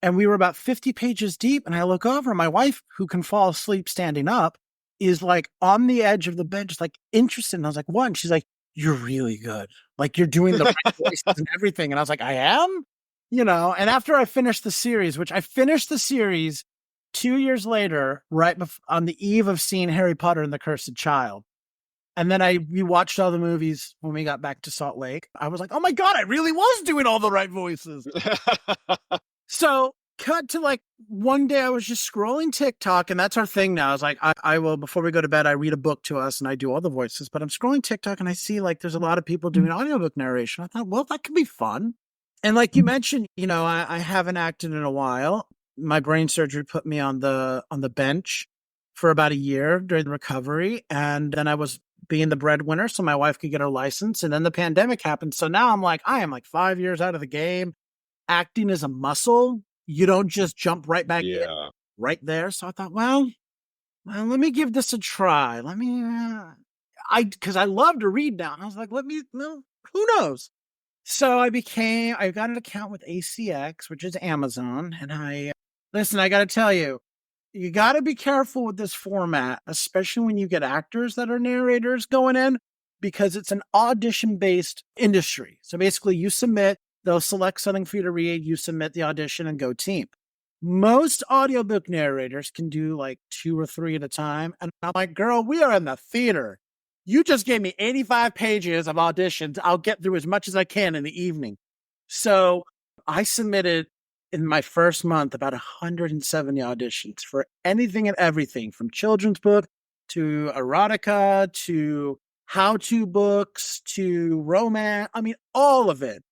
and we were about 50 pages deep. And I look over, my wife, who can fall asleep standing up, is like on the edge of the bed, just like interested. And I was like, what? And she's like, you're really good. Like you're doing the right voices and everything. And I was like, I am? And after I finished the series, which I finished the series 2 years later, on the eve of seeing Harry Potter and the Cursed Child. And then we watched all the movies when we got back to Salt Lake. I was like, oh my God, I really was doing all the right voices. So cut to like one day I was just scrolling TikTok, and that's our thing now. I was like, I will, before we go to bed, I read a book to us and I do all the voices, but I'm scrolling TikTok and I see like there's a lot of people doing audiobook narration. I thought, well, that could be fun. And like you mentioned, I haven't acted in a while. My brain surgery put me on the bench for about a year during the recovery. And then I was being the breadwinner so my wife could get her license. And then the pandemic happened. So now I am like 5 years out of the game. Acting is a muscle. You don't just jump right back in right there. So I thought, well, let me give this a try. Because I love to read now. And I was like, who knows? So I got an account with ACX, which is Amazon. And I got to tell you, you got to be careful with this format, especially when you get actors that are narrators going in, because it's an audition-based industry. So basically you submit, they'll select something for you to read, you submit the audition and go team. Most audiobook narrators can do like 2 or 3 at a time. And I'm like, girl, we are in the theater. You just gave me 85 pages of auditions. I'll get through as much as I can in the evening. So I submitted in my first month about 170 auditions for anything and everything, from children's book to erotica to how-to books to romance. I mean, all of it.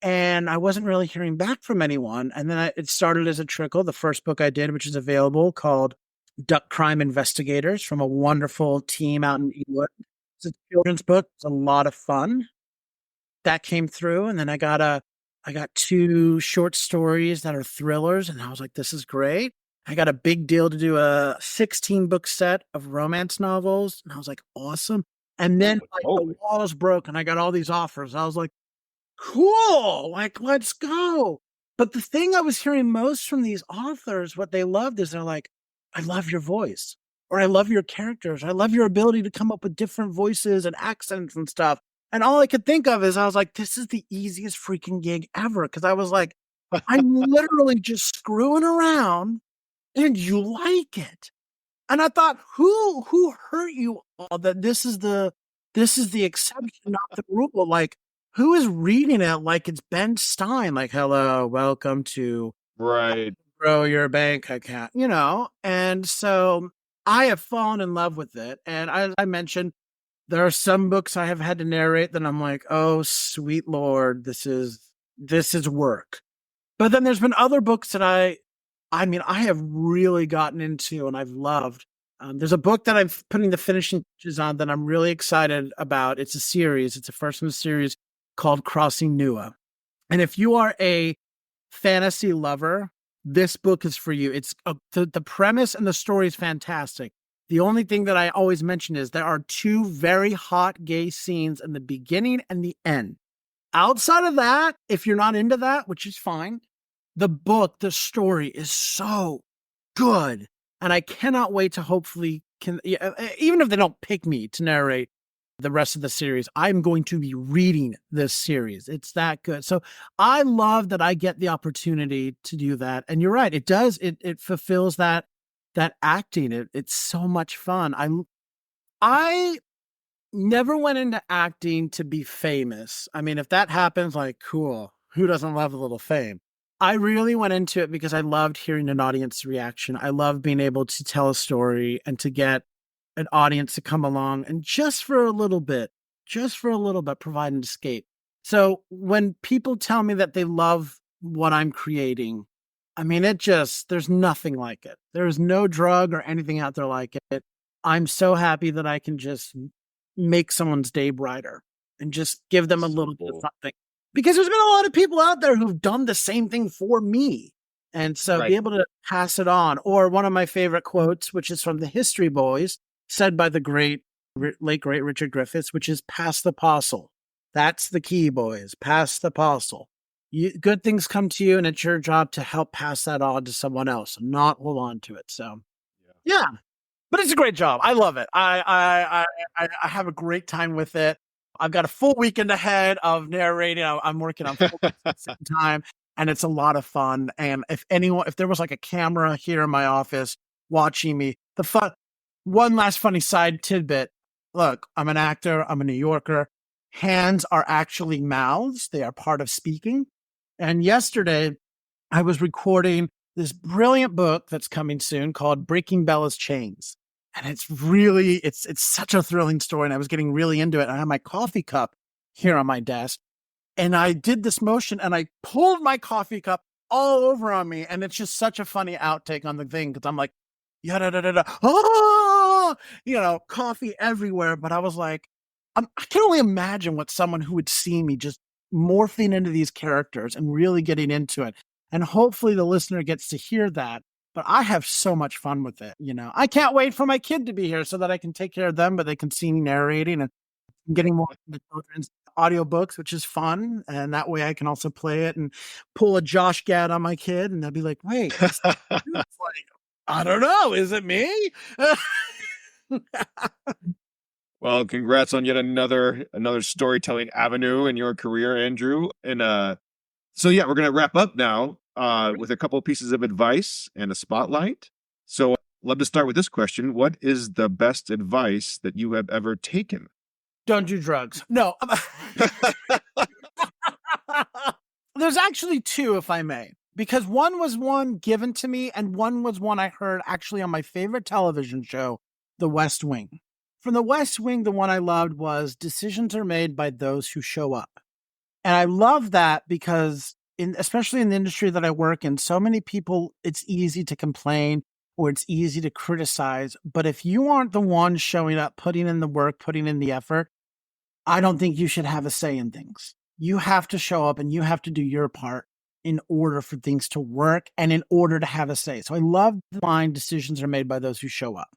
and I wasn't really hearing back from anyone. And then it started as a trickle. The first book I did, which is available, called Duck Crime Investigators, from a wonderful team out in Ewood. It's a children's book. It's a lot of fun. That came through. And then I got 2 short stories that are thrillers. And I was like, this is great. I got a big deal to do a 16-book set of romance novels. And I was like, awesome. And then the walls broke and I got all these offers. I was like, cool, like, let's go. But the thing I was hearing most from these authors, what they loved is they're like, I love your voice, or I love your characters. I love your ability to come up with different voices and accents and stuff. And all I could think of is I was like, this is the easiest freaking gig ever. Cause I was like, I'm literally just screwing around and you like it. And I thought, who hurt you all that this is the exception, not the rule? Like, who is reading it like it's Ben Stein? Like, hello, welcome to grow your bank account, And so I have fallen in love with it. And as I mentioned, there are some books I have had to narrate that I'm like, oh, sweet Lord, this is work. But then there's been other books that I have really gotten into and I've loved. There's a book that I'm putting the finishing touches on that I'm really excited about. It's a series. It's a first in a series called Crossing Nua. And if you are a fantasy lover, this book is for you. It's the premise and the story is fantastic. The only thing that I always mention is there are 2 very hot gay scenes in the beginning and the end. Outside of that, if you're not into that, which is fine, the story is so good. And I cannot wait to hopefully, even if they don't pick me to narrate the rest of the series, I'm going to be reading this series. It's that good. So I love that I get the opportunity to do that. And you're right. It does. It fulfills that acting. It's so much fun. I never went into acting to be famous. I mean, if that happens, like, cool. Who doesn't love a little fame? I really went into it because I loved hearing an audience reaction. I love being able to tell a story and to get an audience to come along and just for a little bit, provide an escape. So when people tell me that they love what I'm creating, I mean, there's nothing like it. There's no drug or anything out there like it. I'm so happy that I can just make someone's day brighter and just give them a little bit of something. Because there's been a lot of people out there who've done the same thing for me. And so be able to pass it on. Or one of my favorite quotes, which is from the History Boys, said by the late great Richard Griffiths, which is pass the parcel. That's the key, boys. Pass the parcel. Good things come to you, and it's your job to help pass that on to someone else, not hold on to it. So, yeah. But it's a great job. I love it. I have a great time with it. I've got a full weekend ahead of narrating. I'm working on 4 weeks at the same time, and it's a lot of fun. And if there was like a camera here in my office watching me, one last funny side tidbit. Look, I'm an actor. I'm a New Yorker. Hands are actually mouths. They are part of speaking. And yesterday I was recording this brilliant book that's coming soon called Breaking Bella's Chains. And it's such a thrilling story. And I was getting really into it. I had my coffee cup here on my desk and I did this motion and I pulled my coffee cup all over on me. And it's just such a funny outtake on the thing. Cause I'm like, yada, da, da, da, oh, coffee everywhere. But I was like, I can only imagine what someone who would see me just morphing into these characters and really getting into it. And hopefully the listener gets to hear that. But I have so much fun with it. I can't wait for my kid to be here so that I can take care of them, but they can see me narrating and getting more into children's audiobooks, which is fun. And that way I can also play it and pull a Josh Gad on my kid. And they'll be like, wait, it's like, I don't know. Is it me? Well, congrats on yet another storytelling avenue in your career, Andrew. And so yeah, we're going to wrap up now with a couple of pieces of advice and a spotlight. So I'd love to start with this question. What is the best advice that you have ever taken? Don't do drugs. No. There's actually 2, if I may, because one was one given to me and one was one I heard actually on my favorite television show, The West Wing. From The West Wing, the one I loved was decisions are made by those who show up. And I love that because especially in the industry that I work in, so many people, it's easy to complain or it's easy to criticize. But if you aren't the one showing up, putting in the work, putting in the effort, I don't think you should have a say in things. You have to show up and you have to do your part in order for things to work and in order to have a say. So I love the line, decisions are made by those who show up.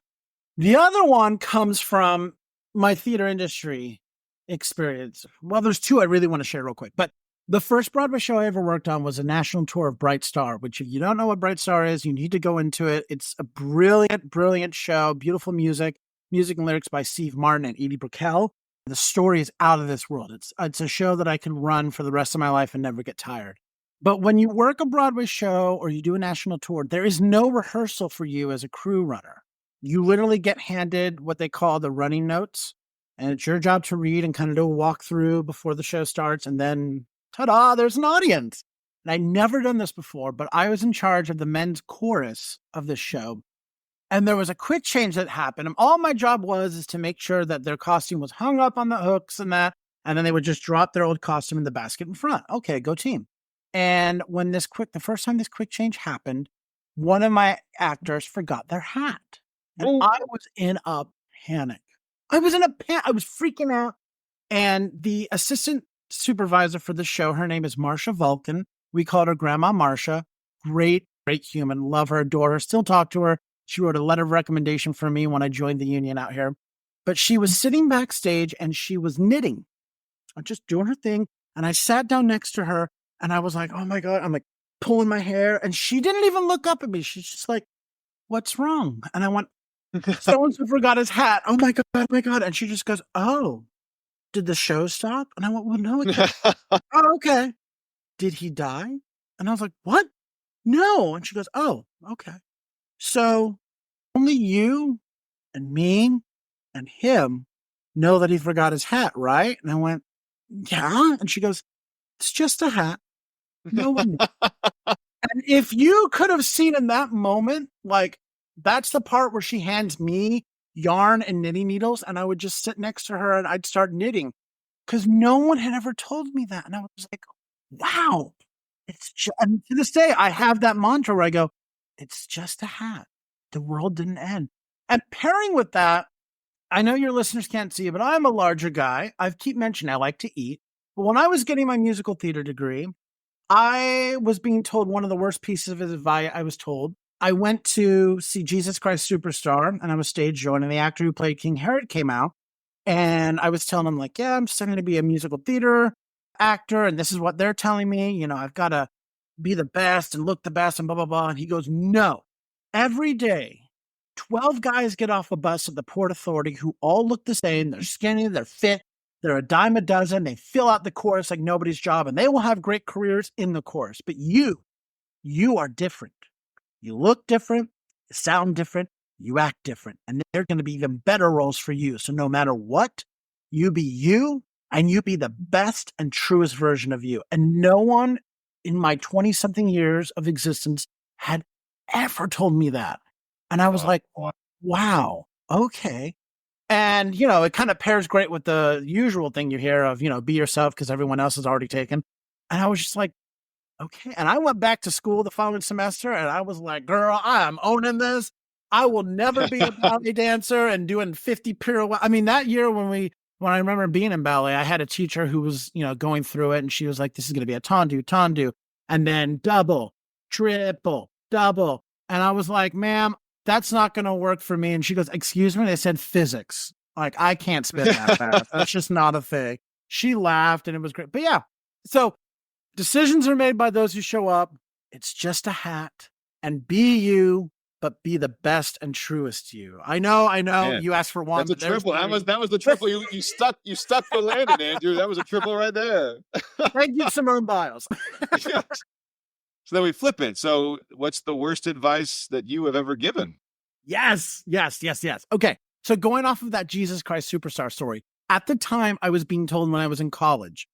The other one comes from my theater industry experience. Well, there's two I really want to share real quick. But the first Broadway show I ever worked on was a national tour of Bright Star, which if you don't know what Bright Star is, you need to go into it. It's a brilliant, brilliant show, beautiful music and lyrics by Steve Martin and Edie Brickell. The story is out of this world. It's a show that I can run for the rest of my life and never get tired. But when you work a Broadway show or you do a national tour, there is no rehearsal for you as a crew runner. You literally get handed what they call the running notes, and it's your job to read and kind of do a walkthrough before the show starts, and then, ta-da, there's an audience. And I'd never done this before, but I was in charge of the men's chorus of this show. And there was a quick change that happened. And all my job is to make sure that their costume was hung up on the hooks and that, and then they would just drop their old costume in the basket in front. Okay, go team. And when the first time this quick change happened, one of my actors forgot their hat. And I was in a panic. I was freaking out. And the assistant supervisor for the show, her name is Marsha Vulcan. We called her Grandma Marsha. Great, great human. Love her, adore her, still talk to her. She wrote a letter of recommendation for me when I joined the union out here. But she was sitting backstage and she was knitting, just doing her thing. And I sat down next to her and I was like, oh my God, I'm like pulling my hair. And she didn't even look up at me. She's just like, what's wrong? And I went, so-and-so forgot his hat. Oh my God, oh my God. And she just goes, oh, did the show stop? And I went, well, no. Oh, okay. Did he die? And I was like, what? No. And she goes, oh, okay. So only you and me and him know that he forgot his hat, right? And I went, yeah. And she goes, it's just a hat. No one knows. And if you could have seen in that moment, like that's the part where she hands me yarn and knitting needles and I would just sit next to her and I'd start knitting because no one had ever told me that. And I was like, wow. And to this day, I have that mantra where I go, it's just a hat. The world didn't end. And pairing with that, I know your listeners can't see it, but I'm a larger guy. I keep mentioning I like to eat. But when I was getting my musical theater degree, I was being told one of the worst pieces of advice I was told. I went to see Jesus Christ Superstar and I was stage show, and the actor who played King Herod came out. And I was telling him like, yeah, I'm studying to be a musical theater actor. And this is what they're telling me. You know, I've got to be the best and look the best and blah, blah, blah. And he goes, no. Every day, 12 guys get off a bus at the Port Authority who all look the same. They're skinny, they're fit, they're a dime a dozen. They fill out the chorus like nobody's job, and they will have great careers in the chorus. But you are different. You look different, you sound different, you act different, and they're going to be even better roles for you. So no matter what, you be you, and you be the best and truest version of you. And no one in my 20-something years of existence had ever told me that. And I was like, wow, okay. And, you know, it kind of pairs great with the usual thing you hear of, you know, be yourself because everyone else is already taken. And I was just like, okay. And I went back to school the following semester and I was like, girl, I am owning this. I will never be a ballet dancer and doing 50 pirouettes. I mean, that year when I remember being in ballet, I had a teacher who was, you know, going through it and she was like, this is going to be a tendu, and then double, triple, double. And I was like, ma'am, that's not going to work for me. And she goes, excuse me? They said physics. Like, I can't spit that fast. That's just not a thing. She laughed and it was great. But yeah, so decisions are made by those who show up. It's just a hat. And be you, but be the best and truest you. I know. Man, you asked for one. That's a triple. That was the triple. You stuck the landing, Andrew. That was a triple right there. Thank you, Simone Biles. Yes. So then we flip it. So what's the worst advice that you have ever given? Yes. Okay. So going off of that Jesus Christ Superstar story, at the time I was being told when I was in college,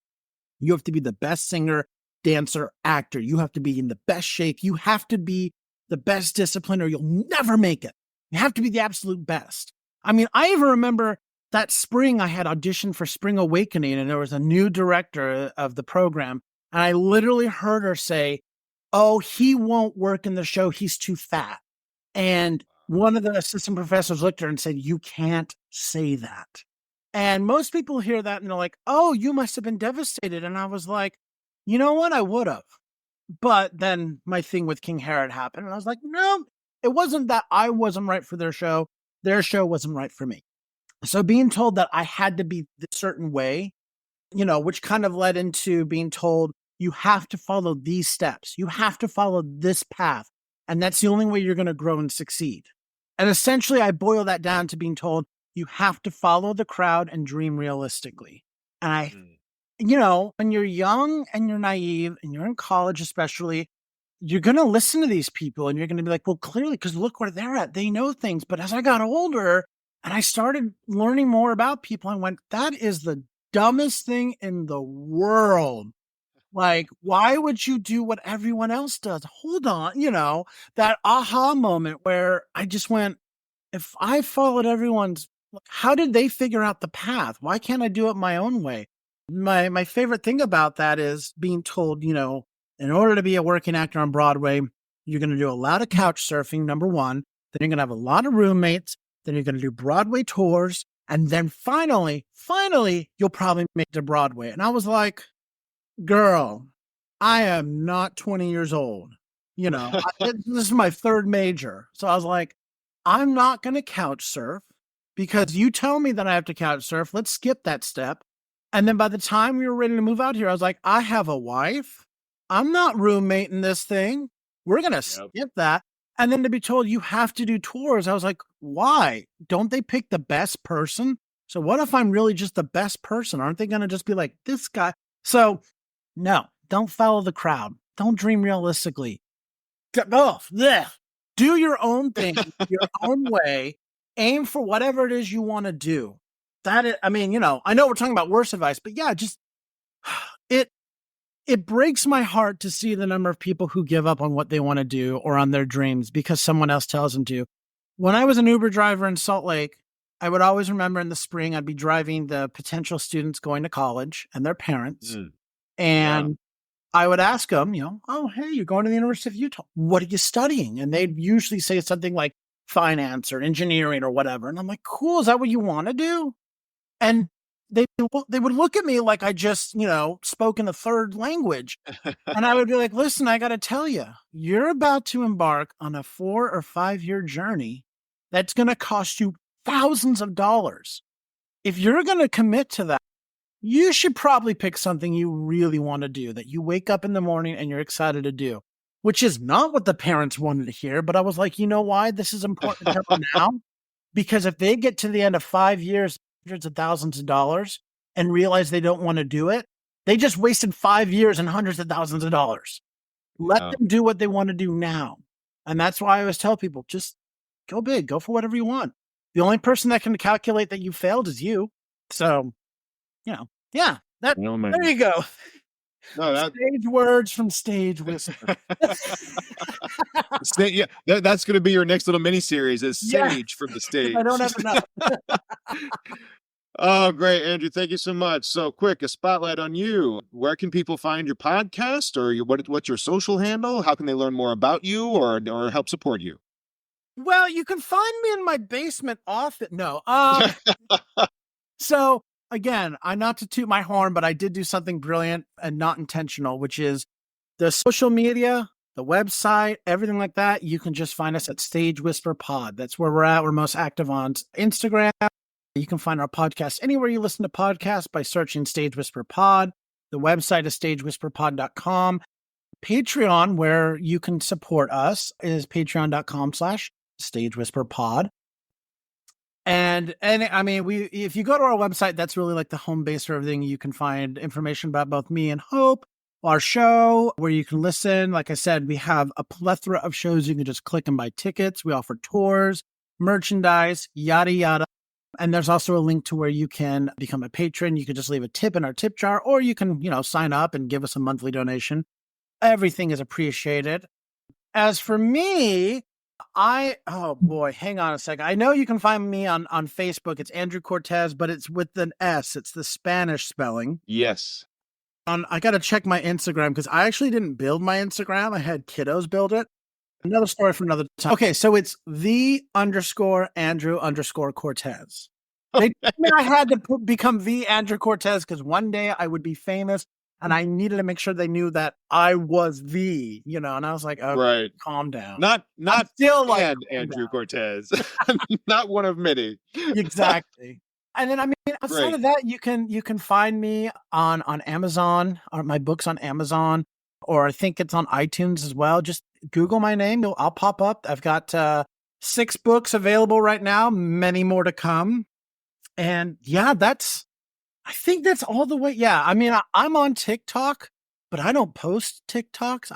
you have to be the best singer, dancer, actor. You have to be in the best shape. You have to be the best discipline or you'll never make it. You have to be the absolute best. I mean, I even remember that spring I had auditioned for Spring Awakening, and there was a new director of the program. And I literally heard her say, "Oh, he won't work in the show. He's too fat." And one of the assistant professors looked at her and said, "You can't say that." And most people hear that and they're like, "Oh, you must have been devastated." And I was like, you know what? I would have. But then my thing with King Herod happened. And I was like, no, it wasn't that I wasn't right for their show. Their show wasn't right for me. So being told that I had to be a certain way, which kind of led into being told you have to follow these steps. You have to follow this path. And that's the only way you're going to grow and succeed. And essentially, I boil that down to being told you have to follow the crowd and dream realistically. And when you're young and you're naive and you're in college, especially, you're going to listen to these people and you're going to be like, well, clearly, because look where they're at. They know things. But as I got older and I started learning more about people, I went, that is the dumbest thing in the world. Like, why would you do what everyone else does? Hold on, that aha moment where I just went, if I followed everyone's, how did they figure out the path? Why can't I do it my own way? My favorite thing about that is being told, in order to be a working actor on Broadway, you're going to do a lot of couch surfing, number one. Then you're going to have a lot of roommates. Then you're going to do Broadway tours. And then finally, you'll probably make it to Broadway. And I was like, girl, I am not 20 years old. This is my third major. So I was like, I'm not going to couch surf because you tell me that I have to couch surf. Let's skip that step. And then by the time we were ready to move out here, I was like, I have a wife. I'm not roommating this thing. We're going to skip that. And then to be told you have to do tours, I was like, why? Don't they pick the best person? So what if I'm really just the best person? Aren't they going to just be like, this guy? So no, don't follow the crowd. Don't dream realistically. Do your own thing, your own way. Aim for whatever it is you want to do. I know we're talking about worse advice, but yeah, just it breaks my heart to see the number of people who give up on what they want to do or on their dreams because someone else tells them to. When I was an Uber driver in Salt Lake, I would always remember in the spring, I'd be driving the potential students going to college and their parents. And I would ask them, oh, hey, you're going to the University of Utah. What are you studying? And they'd usually say something like finance or engineering or whatever. And I'm like, cool. Is that what you want to do? And they would look at me like I just, spoke in a third language. And I would be like, listen, I got to tell you, you're about to embark on a 4 or 5 year journey that's going to cost you thousands of dollars. If you're going to commit to that, you should probably pick something you really want to do, that you wake up in the morning and you're excited to do, which is not what the parents wanted to hear. But I was like, you know why this is important to tell them now? Because if they get to the end of 5 years, hundreds of thousands of dollars and realize they don't want to do it, they just wasted 5 years and hundreds of thousands of dollars. Let them do what they want to do now. And that's why I always tell people, just go big, go for whatever you want. The only person that can calculate that you failed is you. So, there you go. No, stage words from Stage Whisper. That's going to be your next little mini series, is Sage from the Stage. I don't have enough. Oh, great, Andrew. Thank you so much. So quick, a spotlight on you. Where can people find your podcast, or what's your social handle? How can they learn more about you or help support you? Well, you can find me in my basement office. No. So again, I not to toot my horn, but I did do something brilliant and not intentional, which is the social media, the website, everything like that. You can just find us at Stage Whisper Pod. That's where we're at. We're most active on Instagram. You can find our podcast anywhere you listen to podcasts by searching Stage Whisper Pod. The website is stagewhisperpod.com. Patreon, where you can support us, is patreon.com/stagewhisperpod. And I mean, if you go to our website, that's really like the home base for everything. You can find information about both me and Hope, our show, where you can listen. Like I said, we have a plethora of shows. You can just click and buy tickets. We offer tours, merchandise, yada, yada. And there's also a link to where you can become a patron. You can just leave a tip in our tip jar, or you can, sign up and give us a monthly donation. Everything is appreciated. As for me, Oh boy, hang on a second. I know you can find me on Facebook. It's Andrew Cortes, but it's with an S. It's the Spanish spelling. Yes. I got to check my Instagram because I actually didn't build my Instagram. I had kiddos build it. Another story for another time. Okay, so it's _Andrew_Cortes. They told me I had to become the Andrew Cortes because one day I would be famous and I needed to make sure they knew that I was and I was like, oh, Right. calm down. Not still like Andrew Cortes. Not one of many. Exactly. And then, outside of that, you can find me on Amazon, or my books on Amazon, or I think it's on iTunes as well. Just Google my name. I'll pop up. I've got 6 books available right now, many more to come. And yeah, I think that's all the way. Yeah. I'm on TikTok, but I don't post TikToks.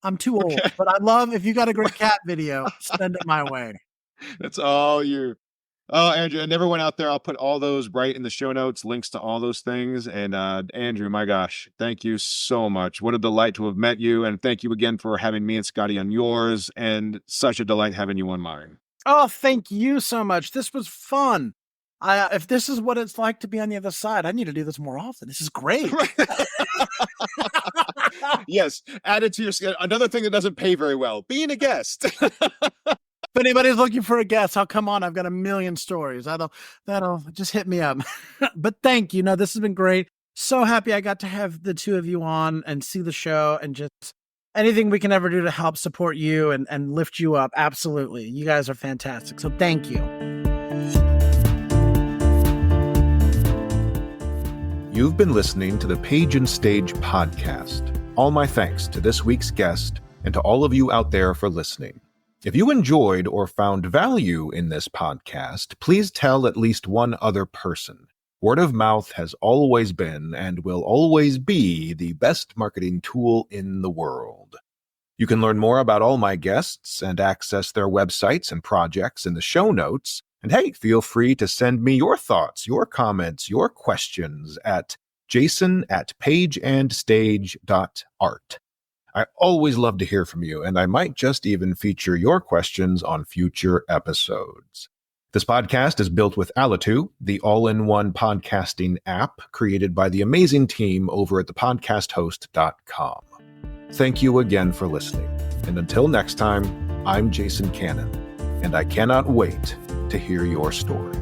I'm too old, but I love, if you got a great cat video, send it my way. That's all you. Oh, Andrew, I never went out there. I'll put all those right in the show notes, links to all those things. And Andrew, my gosh, thank you so much. What a delight to have met you. And thank you again for having me and Scotty on yours. And such a delight having you on mine. Oh, thank you so much. This was fun. If this is what it's like to be on the other side, I need to do this more often. This is great. Yes. Add it to your schedule. Another thing that doesn't pay very well, being a guest. If anybody's looking for a guest, I'll come on. I've got a million stories. That'll just hit me up. But thank you. This has been great. So happy I got to have the two of you on and see the show, and just anything we can ever do to help support you and lift you up. Absolutely. You guys are fantastic. So thank you. You've been listening to the Page&Stage Podcast. All my thanks to this week's guest and to all of you out there for listening. If you enjoyed or found value in this podcast, please tell at least one other person. Word of mouth has always been and will always be the best marketing tool in the world. You can learn more about all my guests and access their websites and projects in the show notes. And hey, feel free to send me your thoughts, your comments, your questions at jason@pageandstage.art. I always love to hear from you, and I might just even feature your questions on future episodes. This podcast is built with Alitu, the all-in-one podcasting app created by the amazing team over at thepodcasthost.com. Thank you again for listening. And until next time, I'm Jason Cannon, and I cannot wait to hear your story.